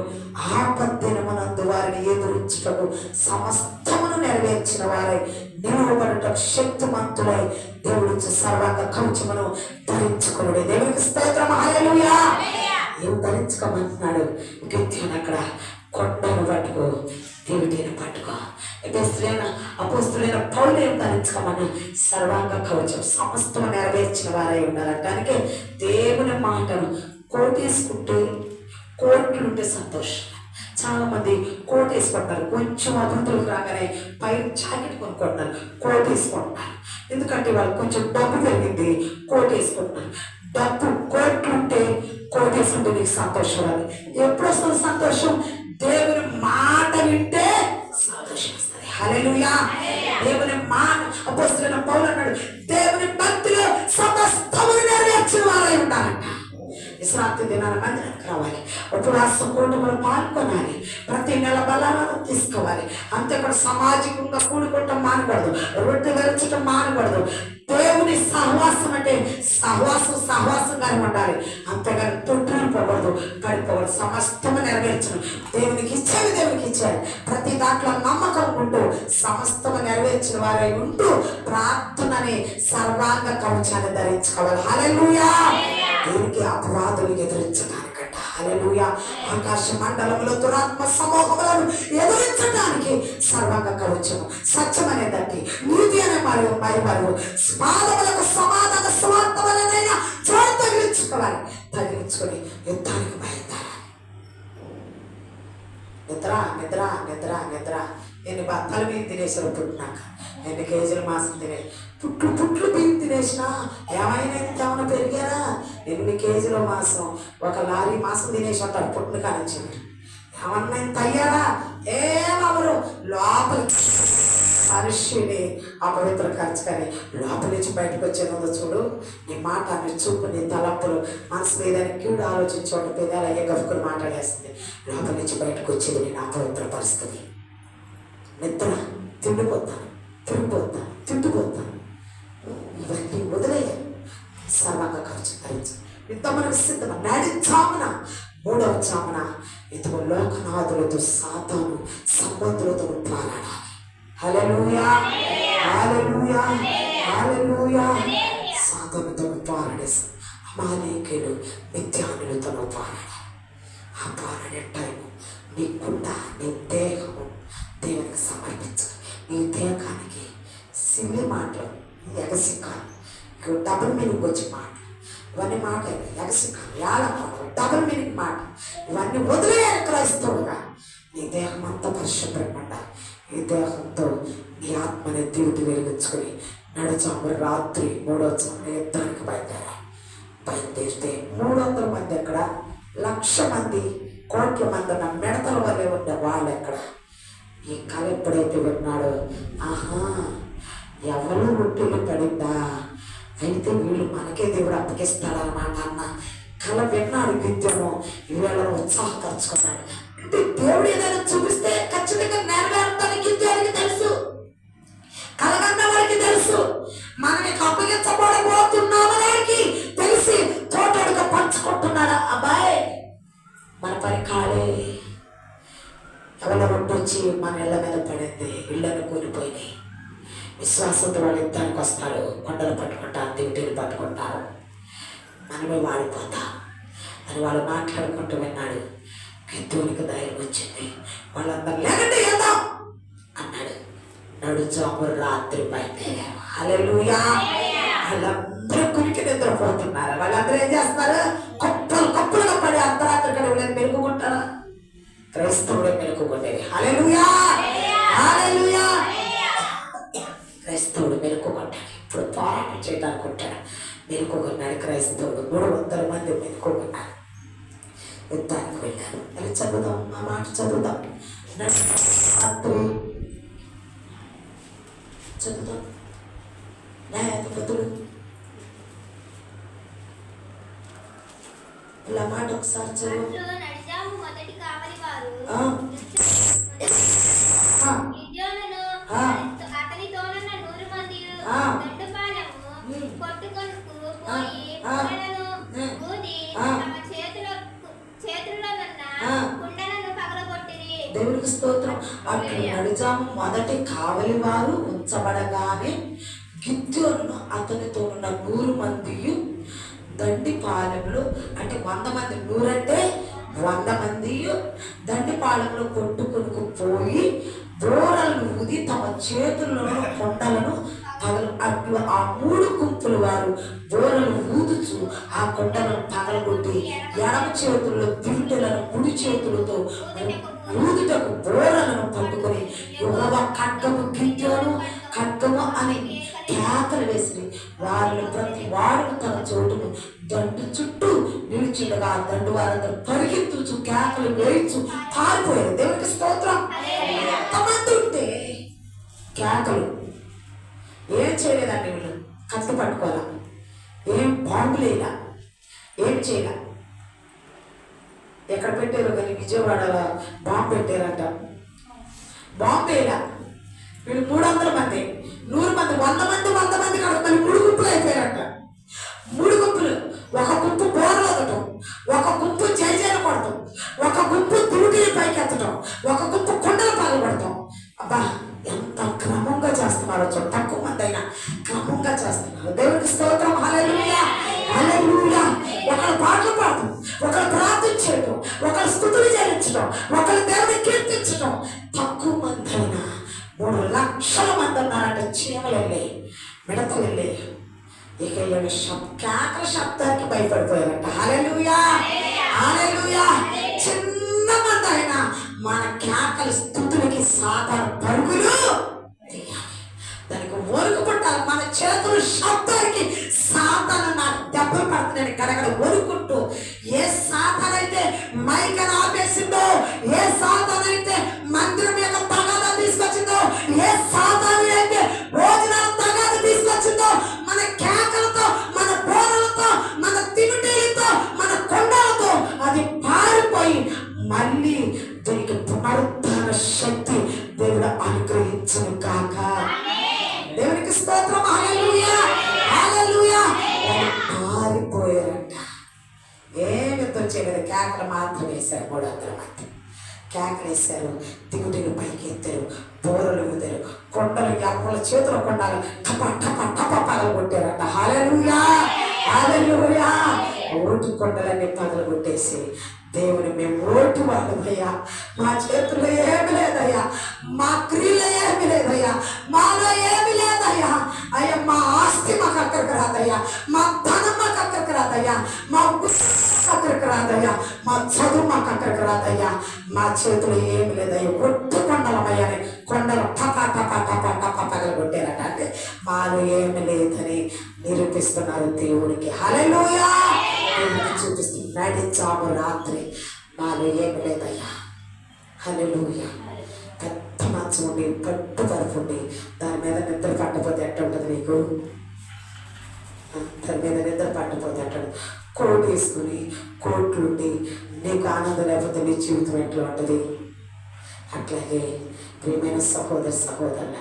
ఆపద్దినమునందు వారిని ఎదురించుటకు సమస్తమును నెరవేర్చిన వారై నిలువబడుటకు శక్తిమంతులై దేవుడిచ్చే సర్వాంగ కవచమును ధరించుకునుడి. దేవునికి స్తోత్రం. హల్లెలూయా. ఏం ధరించుకోమంటున్నాడు? గిద్యోను అక్కడ కొండను పట్టుకో, దేవుడిని పట్టుకో. అపోస్తులైన పౌలు ఏం ధరించుకోమని సర్వాంగ కవచం సమస్తము నెరవేర్చిన వారై ఉండాలంటానికి దేవుని మాటను కోటేసుకుంటే కోట్లుంటే సంతోషం. చాలా మంది కోట్ వేసుకుంటారు, కొంచెం అభివృద్ధిలోకి రాగానే పై జాకెట్ కొనుక్కుంటారు, కోట్ వేసుకుంటారు. ఎందుకంటే వాళ్ళు కొంచెం డబ్బు పెరిగింది, కోట్ వేసుకుంటున్నారు. డబ్బు కోట్లుంటే కోట్ వేసుకుంటే నీకు సంతోషం రాదు. ఎప్పుడు వస్తుంది సంతోషం? దేవుని మాట వింటే సంతోషం వస్తుంది. హల్లెలూయా. దేవుని మాట అపోస్తలుడైన పౌలు అన్నాడు, దేవుని భక్తిలో సమస్తమును నెరవేర్చిన వారై ఉండాలంట. విశ్రాంతి దినాల మందిరానికి రావాలి, ఉపవాస కూటములు పాల్గొనాలి, ప్రతి నెల బలాలను తీసుకోవాలి. అంతేకాదు సామాజికంగా కూడుకోవటం మానకూడదు, రొట్టె వెరచటం మానకూడదు. దేవుని సహవాసం అంటే సహవాసంగానే ఉండాలి. అంతేగాని తొట్టులు పోకూడదు, పడిపోకూడదు. సమస్తము నెరవేర్చను. దేవునికి ఇచ్చేవి దేవునికి ఇచ్చారు. ప్రతి దాంట్లో నమ్మకం ఉంటూ సమస్తము నెరవేర్చిన వారై ఉంటూ ప్రార్థనని సర్వాంగ కవచాన్ని ధరించుకోవాలి. హల్లెలూయా. దేవునికి అపవాదులు ఎదురించడానికంట. హల్లెలూయా. ఆకాశ మండలంలో దురాత్మ సమూహములను ఎదురించడానికి సర్వాంగ కవచము, సత్యం అనేదండి, నీతి అనే మరియు పాదములకు సమాధాన స్వార్థములనైనా చోటు తగిలించుకోవాలి. తగిలించుకొని యుద్ధానికి బయలుదేరాలి. నిద్ర నిద్ర నిద్ర నిద్ర. ఎన్ని బత్తలు బియ్యం తినేసారు పుట్టినాక, ఎన్ని కేజీలు మాసం తినే పుట్లు బియ్యం తినేసినా ఏమైనా ఏమైనా పెరిగారా? 8 కేజీల మాసం, 1 లారీ మాసం తినేసి ఉంటారు పుట్టిన కానించి. ఏమన్నా ఇంత అయ్యారా? ఏమవరు. లోపలి మనిషిని అపవిత్ర ఖర్చు కానీ లోపల నుంచి బయటకు వచ్చేదో చూడు. నీ మాట, నీ చూపు, నీ తలంపులు, మనసులో ఏదైనా కీడు ఆలోచించోట పెదాలు అయ్యే గఫుకుని మాట్లాడేస్తుంది. లోపల నుంచి బయటకు వచ్చేది నేను అపవిత్ర పరిస్థితి. నిద్ర, తిండిపోతాను, తిండిపోతాను, ఇవన్నీ వదిలేయాలి. సర్వంగా ఖర్చు ధరించు. యుద్ధమునకు సిద్ధమా. నాడి చామున, 3వ చామున ఇదిగో లోకనాథులతో సాతాను సంబంధులతో పోరాడాలి. హల్లెలూయా, హల్లెలూయా, హల్లెలూయా. సాతానుతో పోరాడేసి అమాలేకీయులు మిద్యానులతో పోరాడాలి. ఆ పోరాడే టైము నీ కుండ, నీ దేహము దేవునికి సమర్పించు. నీ దేహానికి సిల్లి మాటలు, ఎగసికాలు, డబుల్ మీనింగ్ వచ్చే మాటలు, ఇవన్నీ మాటలు, ఎగసికాలు, ఏళ్ళ మాటలు, డబుల్ మీనింగ్ మాటలు, ఇవన్నీ వదిలేయాలి. క్రైస్తవుడుగా నీ దేహం అంతా పరిశుభ్రపడ్డాలి. ఈ దేహంతో నీ ఆత్మని దిగుతూ వెలిగించుకొని నడిచాము. రాత్రి 3వ చామున యుద్ధానికి బయలుదేరితే 300 మంది ఎక్కడ, 1,00,000 మంది, కోట్ల మంది ఉన్న మిడతల వల్లే ఉండే వాళ్ళు ఎక్కడ. ఈ కళ ఎప్పుడైతే విన్నాడో, ఆహా ఎవరు రొట్టెలు పడిందా, అయితే వీళ్ళు మనకే దేవుడు అప్పగిస్తాడనమాట అన్న కళ విన్నాడు. గిద్యోను ఈవేళ ఉత్సాహపరుచుకున్నాడు. అంటే దేవుడు ఏదైనా చూపిస్తే ఖచ్చితంగా నెరవేరుతానికి గిద్యోనికి తెలుసు, కలగన్న వారికి తెలుసు, మనం ఇక అప్పగించబడబోతున్నామని తెలిసి తోటడుగా పంచుకుంటున్నాడు. అబ్బాయి మన పని కాలే. ఎవరి రొట్టె వచ్చి మన ఇళ్ళ మీద పడింది, ఇళ్ళను కూలిపోయినాయి. విశ్వాసంతో వాళ్ళు యుద్ధానికి వస్తారు, కొండలు పట్టుకుంటారు, దివిటీలు పట్టుకుంటారు, మనమే వాడిపోతాం అని వాళ్ళు మాట్లాడుకుంటూ విన్నాడు. గిద్యోనికి ధైర్యం వచ్చింది. వాళ్ళందరూ లేకంటే వెళ్దాం అన్నాడు. నడుచాము, రాత్రి బయలుదేరారు. హల్లెలూయా. వాళ్ళందరూ కునికి నిద్రపోతున్నారు. వాళ్ళందరూ ఏం చేస్తున్నారు? కప్పులుగా పడి అర్ధరాత్రి కదా మెలుగుకుంటారా? క్రైస్తవుడే మెలుగుకుండేది. హల్లెలూయా, హల్లెలూయా. క్రైస్తవుడు మెలుగుకుంటాడు. ఇప్పుడు పోరాటం చేయడానికి ఉంటాడు. మెలుగుకున్నాడు క్రైస్తవుడు. 300 మంది మెలుగుకున్నారు. యుద్ధానికి వెళ్ళారు. అది చదువుదాం, ఆ మాట చదువుదాం. రాత్రి చదువుదాం. న్యాయాధిపతులు ఇలా మాట ఒకసారి చదువు. దేవునికి స్తోత్రం. అట్లు నడిజాము మొదటి కావలి వారు ఉంచబడగానే గిద్యోను అతనితో ఉన్న 100 మంది దండిపాలెంలో, అంటే 100 మంది, 100 అంటే 100 మంది దండిపాలెంలో కొట్టుకుని పోయి బోరలను ఊది తమ చేతుల్లో కొండలను అట్లు ఆ 3 గుంపుల వారు బోరలు ఊదుచు ఆ కొండలను పగలగొట్టి ఎడమ చేతుల్లో దివిటలను, కుడి చేతులతో ఊదుటకు బోరలను పట్టుకొని యెహోవా ఖడ్గము, గిద్యోను ఖడ్గము అని కేకలు వేసి వారిని ప్రతి వారు తన చోటును దండు చుట్టూ నిలిచిండగా ఆ దండు వారందరూ పరిగెత్తుచు కేకలు వేయించు పారిపోయారు. దేవునికి స్తోత్రం. ఎంతమంది ఉంటే కేకలు. ఏం చేయలేదండి వీళ్ళు. కత్తి పట్టుకోవాలా, ఏం బాంబులేలా, ఏం చేయలే. ఎక్కడ పెట్టారు కానీ విజయవాడ బాంబు పెట్టారంట. బాంబేలా. వీళ్ళు 300 మంది, 100 మంది, 100 మంది, 100 మంది కడుపుతారు. 3 గుంపులు అయిపోయారంట. 3 గుంపులు. ఒక గుంపు బోర్లు వదటం, ఒక గుంపు జైజైలు కొడతాం, ఒక గుంపు దివిటీలు పైకెత్తడం, ఒక గుంపు కుండలు పాల్పడతాం. అబ్బా ఎంత క్రమంగా చేస్తున్నారో చూడ. తక్కువ మంది అయినా క్రమంగా చేస్తున్నారు. దేవునికి స్తోత్రం. హల్లెలూయా, హల్లెలూయా. ఒకరు పాటలు పాడటం, ఒకరు ప్రార్థించడం, ఒకరు స్తుతులు చెల్లించడం, ఒకరు దేవుని కీర్తించడం. తక్కువ మంది అయినా 3 లక్షల మంది ఉన్నారంటే చీమలు వెళ్ళి, మిడతలు వెళ్ళి, ఇక కేకల శబ్దానికి భయపడిపోయారంట. హల్లెలూయా, హల్లెలూయా. చిన్న మంది అయినా మన కేకల స్తుతులకి సాధారణ పరుగులు దానికి వణుకు పట్టాలి. మన చేతులు శబ్దానికి సాధారణ నాకు దెబ్బలు పడుతున్నాయి గడగడ వణుకుంటూ. ఏ సాధన అయితే మైకను ఆపేసిందో, ఏ సాధన అయితే మందిరం యొక్క తగాదా తీసుకొచ్చిందో, ఏ సాధన అయితే భోజనాల తగాదా తీసుకొచ్చిందో, మన కేకలతో, మన బోరలతో, మన తిమిటీలతో, మన కొండలతో అది పారిపోయి మళ్ళీ దీనికి పునరుద్ధాన శక్తి దేవుడు అనుగ్రహించాడు. కేకలు మాత్రం వేశారు. 300 మంది కేకలు వేశారు, దిగుడిని పైకి ఎత్తారు, బోరలు ఊదారు, కొండలు ఎవరి చేతులు కొండాలి టప టప టప పగలు కొట్టారంట. హల్లెలూయా హల్లెలూయా. ఓటు కొండలన్నీ పగలు కొట్టేసి దేవుని మేము ఓటు వాళ్ళమయ్యా, మా చేతుల్లో ఏమి లేదయ్యా, మా క్రియలో ఏమి లేదయ్యా, మాలో ఏమి లేదయ్యా అయ్యా, మా ఆస్తి మాకు అక్కడికి రాదయ్యా, మా ధనం మాకు అక్కడికి రాదయ్యా, మా అక్కడికి రాదయ్యా, మా చదువు మాకు అక్కడికి రాదయ్యా, మా చేతులు ఏమి లేదయ్యా, ఒట్టు కొండలమయ్యా అని కొండలు టప టప టప టప పగలు కొట్టారట. అంటే మాలో ఏమి లేదని నిరూపిస్తున్నారు దేవుడికి. హల్లెలూయా. దేవుడికి చూపిస్తున్నాడు చాము రాత్రి మాలో ఏమి లేదయ్యా. హల్లెలూయా. పెద్ద మంచం ఉండి పట్టు తరఫు ఉండి దాని మీద నిద్ర పట్టకపోతే ఎట్లా ఉంటుంది నీకు? దాని మీద నిద్ర పట్టకపోతే ఎట్లా? కోట్ వేసుకుని కోట్లుండి నీకు ఆనందం లేకపోతే నీ జీవితం ఎట్లా ఉంటుంది? అట్లాగే ప్రియమైన సహోదరుల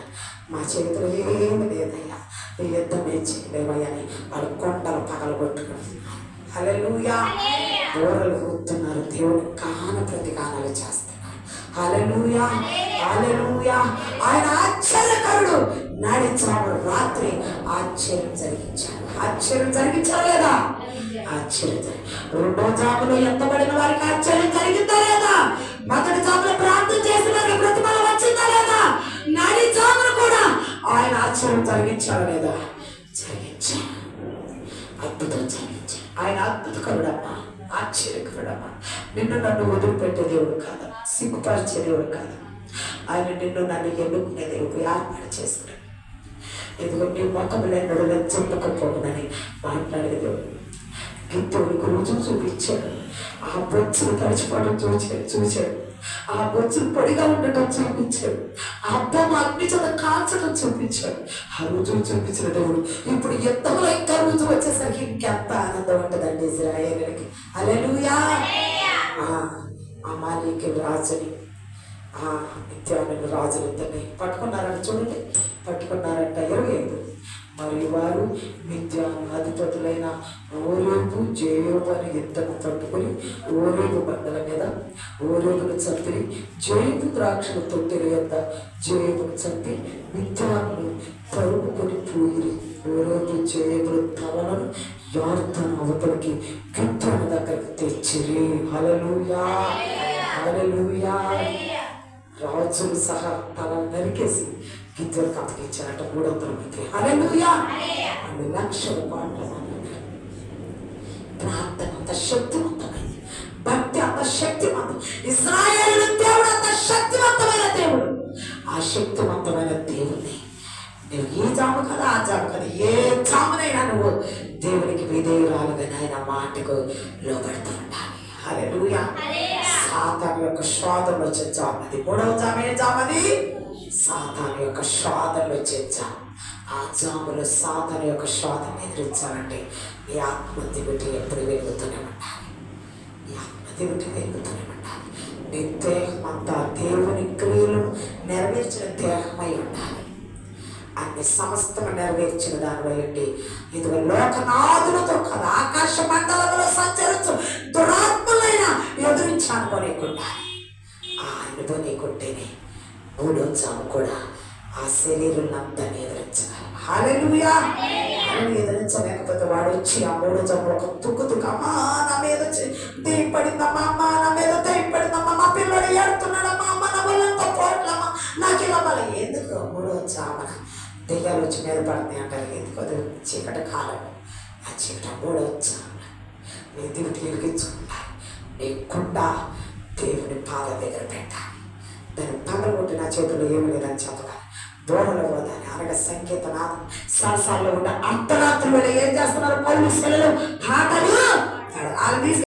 మా చేతిలో ఏమి లేదయ్యా, ఈ యుద్ధం ఏం చేయలేవయ్యా అని వాళ్ళు కొండలు పగలు కొట్టుకున్నారు. హల్లెలూయా. బోరలు ఊతున్నారు, దేవుని ప్రతిగానాలు చేస్తున్నారు. హల్లెలూయా హల్లెలూయా. ఆయన ఆశ్చర్యకరుడు. నాడిచాము రాత్రి ఆశ్చర్యం జరిగించాడు. ఆశ్చర్యం జరిగించారు లేదా? ఆశ్చర్యం జరిగి 2వ జాములో ఎత్తబడిన వారికి ఆశ్చర్యం జరిగిందా లేదా? మొదటి జాములో ప్రార్థన చేసిన వారికి ప్రతిఫలం వచ్చిందా లేదా? నాడి జామును కూడా ఆయన ఆశ్చర్యం జరిగించాడు లేదా? జరిగించాడు. అద్భుతం జరిగించాడు. ఆయన అద్భుతకరుడమ్మా, ఆశ్చర్యకరుడమ్మా. నిన్ను నన్ను వదిలిపెట్టే దేవుడు కాదు, సిగ్గుపరిచే దేవుడు కాదు. ఆయన నిన్ను నన్ను ఎన్నుకునే దేవుడు, ఏర్పాటు చేసుకున్నాడు. ఇదిగో నీ ముఖములు ఎన్నడూ చెప్పుకోకూడదని మాట్లాడే దేవుడు. గిద్దోడికి రుజువు చూపించాడు. ఆ బొచ్చులు తడిచిపోవడం చూశాడు. ఆ బొచ్చులు పొడిగా ఉండటం చూపించాడు. ఆ అబ్బమ్మ అగ్ని చేత కాల్చడం చూపించాడు. ఆ రుజువు చూపించిన దేవుడు ఇప్పుడు యుద్ధంలో ఇంకా రుజువు వచ్చేసరికి ఇంకెంత ఆనందం ఉంటుందండి ఇశ్రాయేలుకి. హల్లెలూయా. అమాలేకీ రాజుని మిద్యాను రాజులు ఇద్దరిని పట్టుకున్నారంట. చూడండి, పట్టుకున్నారంట 25. మరియు వారు మిద్యాను అధిపతులైన ఓరేబు జేయోబు అని ఇద్దరు పట్టుకుని ఓరేబు బండల మీద ఓరేబును చంపి జేబు ద్రాక్షల తొట్టెల యొద్ద జేబును చంపి మిద్యాను తరుముకొని పోయిరి. ఓరేబు జేబులు తమలను యార్దాను అవతలికి గిద్యోను దగ్గరికి తెచ్చిరి. హల్లెలూయా హల్లెలూయా. రాజులు సహా తల నరికేసి గిద్దోనికి అప్పగించారట 300 మంది. హల్లెలూయా. 2 లక్షల పాటలు. ప్రార్థన అంత శక్తివంతమైంది, భక్తి అంత శక్తివంతం. ఇశ్రాయేలు దేవుడు అంత శక్తివంతమైన దేవుడు. ఆ శక్తివంతమైన దేవుడిని నువ్వు ఈ జాము కదా ఆ జాము కదా ఏ జామునైనా నువ్వు దేవునికి విధేయురాలుగా ఆయన మాటకు లోబడుతూ ఉండాలి. హల్లెలూయా. సాతాను యొక్క శోధనలు వచ్చే జామది 3వ జాము. ఏ జామది? సాతాను యొక్క శోధనలు వచ్చే జాము. ఆ జాములో సాతాను యొక్క శోధన ఎదిరించాలంటే ఈ ఆత్మహత్య పెట్టి ఎప్పుడు వెలుగుతూనే ఉండాలి. ఈ ఆత్మహత్య పెట్టి వెలుగుతూనే ఉండాలి. నీ దేహం అంతా దేవుని క్రియలు నెరవేర్చిన దేహమై ఉండాలి. అన్ని సమస్తము నెరవేర్చిన దానివై ఉండి ఇదిగో లోకనాథులతో కదా ఆకాశ మండలంలో సంచరించు దురాత్మలైన ఎదురించానుకోలేకుండా అనుకోలేకుంటేనే 3వ జాము కూడా ఆ శరీరులందరినీ ఎదిరించగలరు. హల్లెలూయా. ఎదిరించలేకపోతే వాడు వచ్చి ఆ 3వ జాములో ఒక తుక్కు అమ్మా నా మీద దెయ్యం పడిందమ్మా, అమ్మ నా మీద దెయ్యం పడిందమ్మా, మా పిల్లడు ఏడుతున్నాడమ్మా, అమ్మ నా వల్లంతా పోట్లమ్మా, నాకు ఇలా మళ్ళీ ఎందుకు 3వ జామున దెయ్యాలు వచ్చి మీద పడుతున్నాయి అంటారు. ఎందుకు? చీకటి కాలం. ఆ చీకటి 3వ జామున నీ దివిటి ఎరిగించుకుంటారు. నీ కుండ దేవుని పాద దగ్గర పెట్టాలి. దాన్ని పగలగొట్టి నా చేతుల్లో ఏమి లేదని చెప్పగా దూరంలో పోదాన్ని అనగా సంకేతనాథం సరసాల్లో ఉన్న అర్ధరాత్రులు ఏం చేస్తున్నారు? పళ్ళు సెలవు పాటలు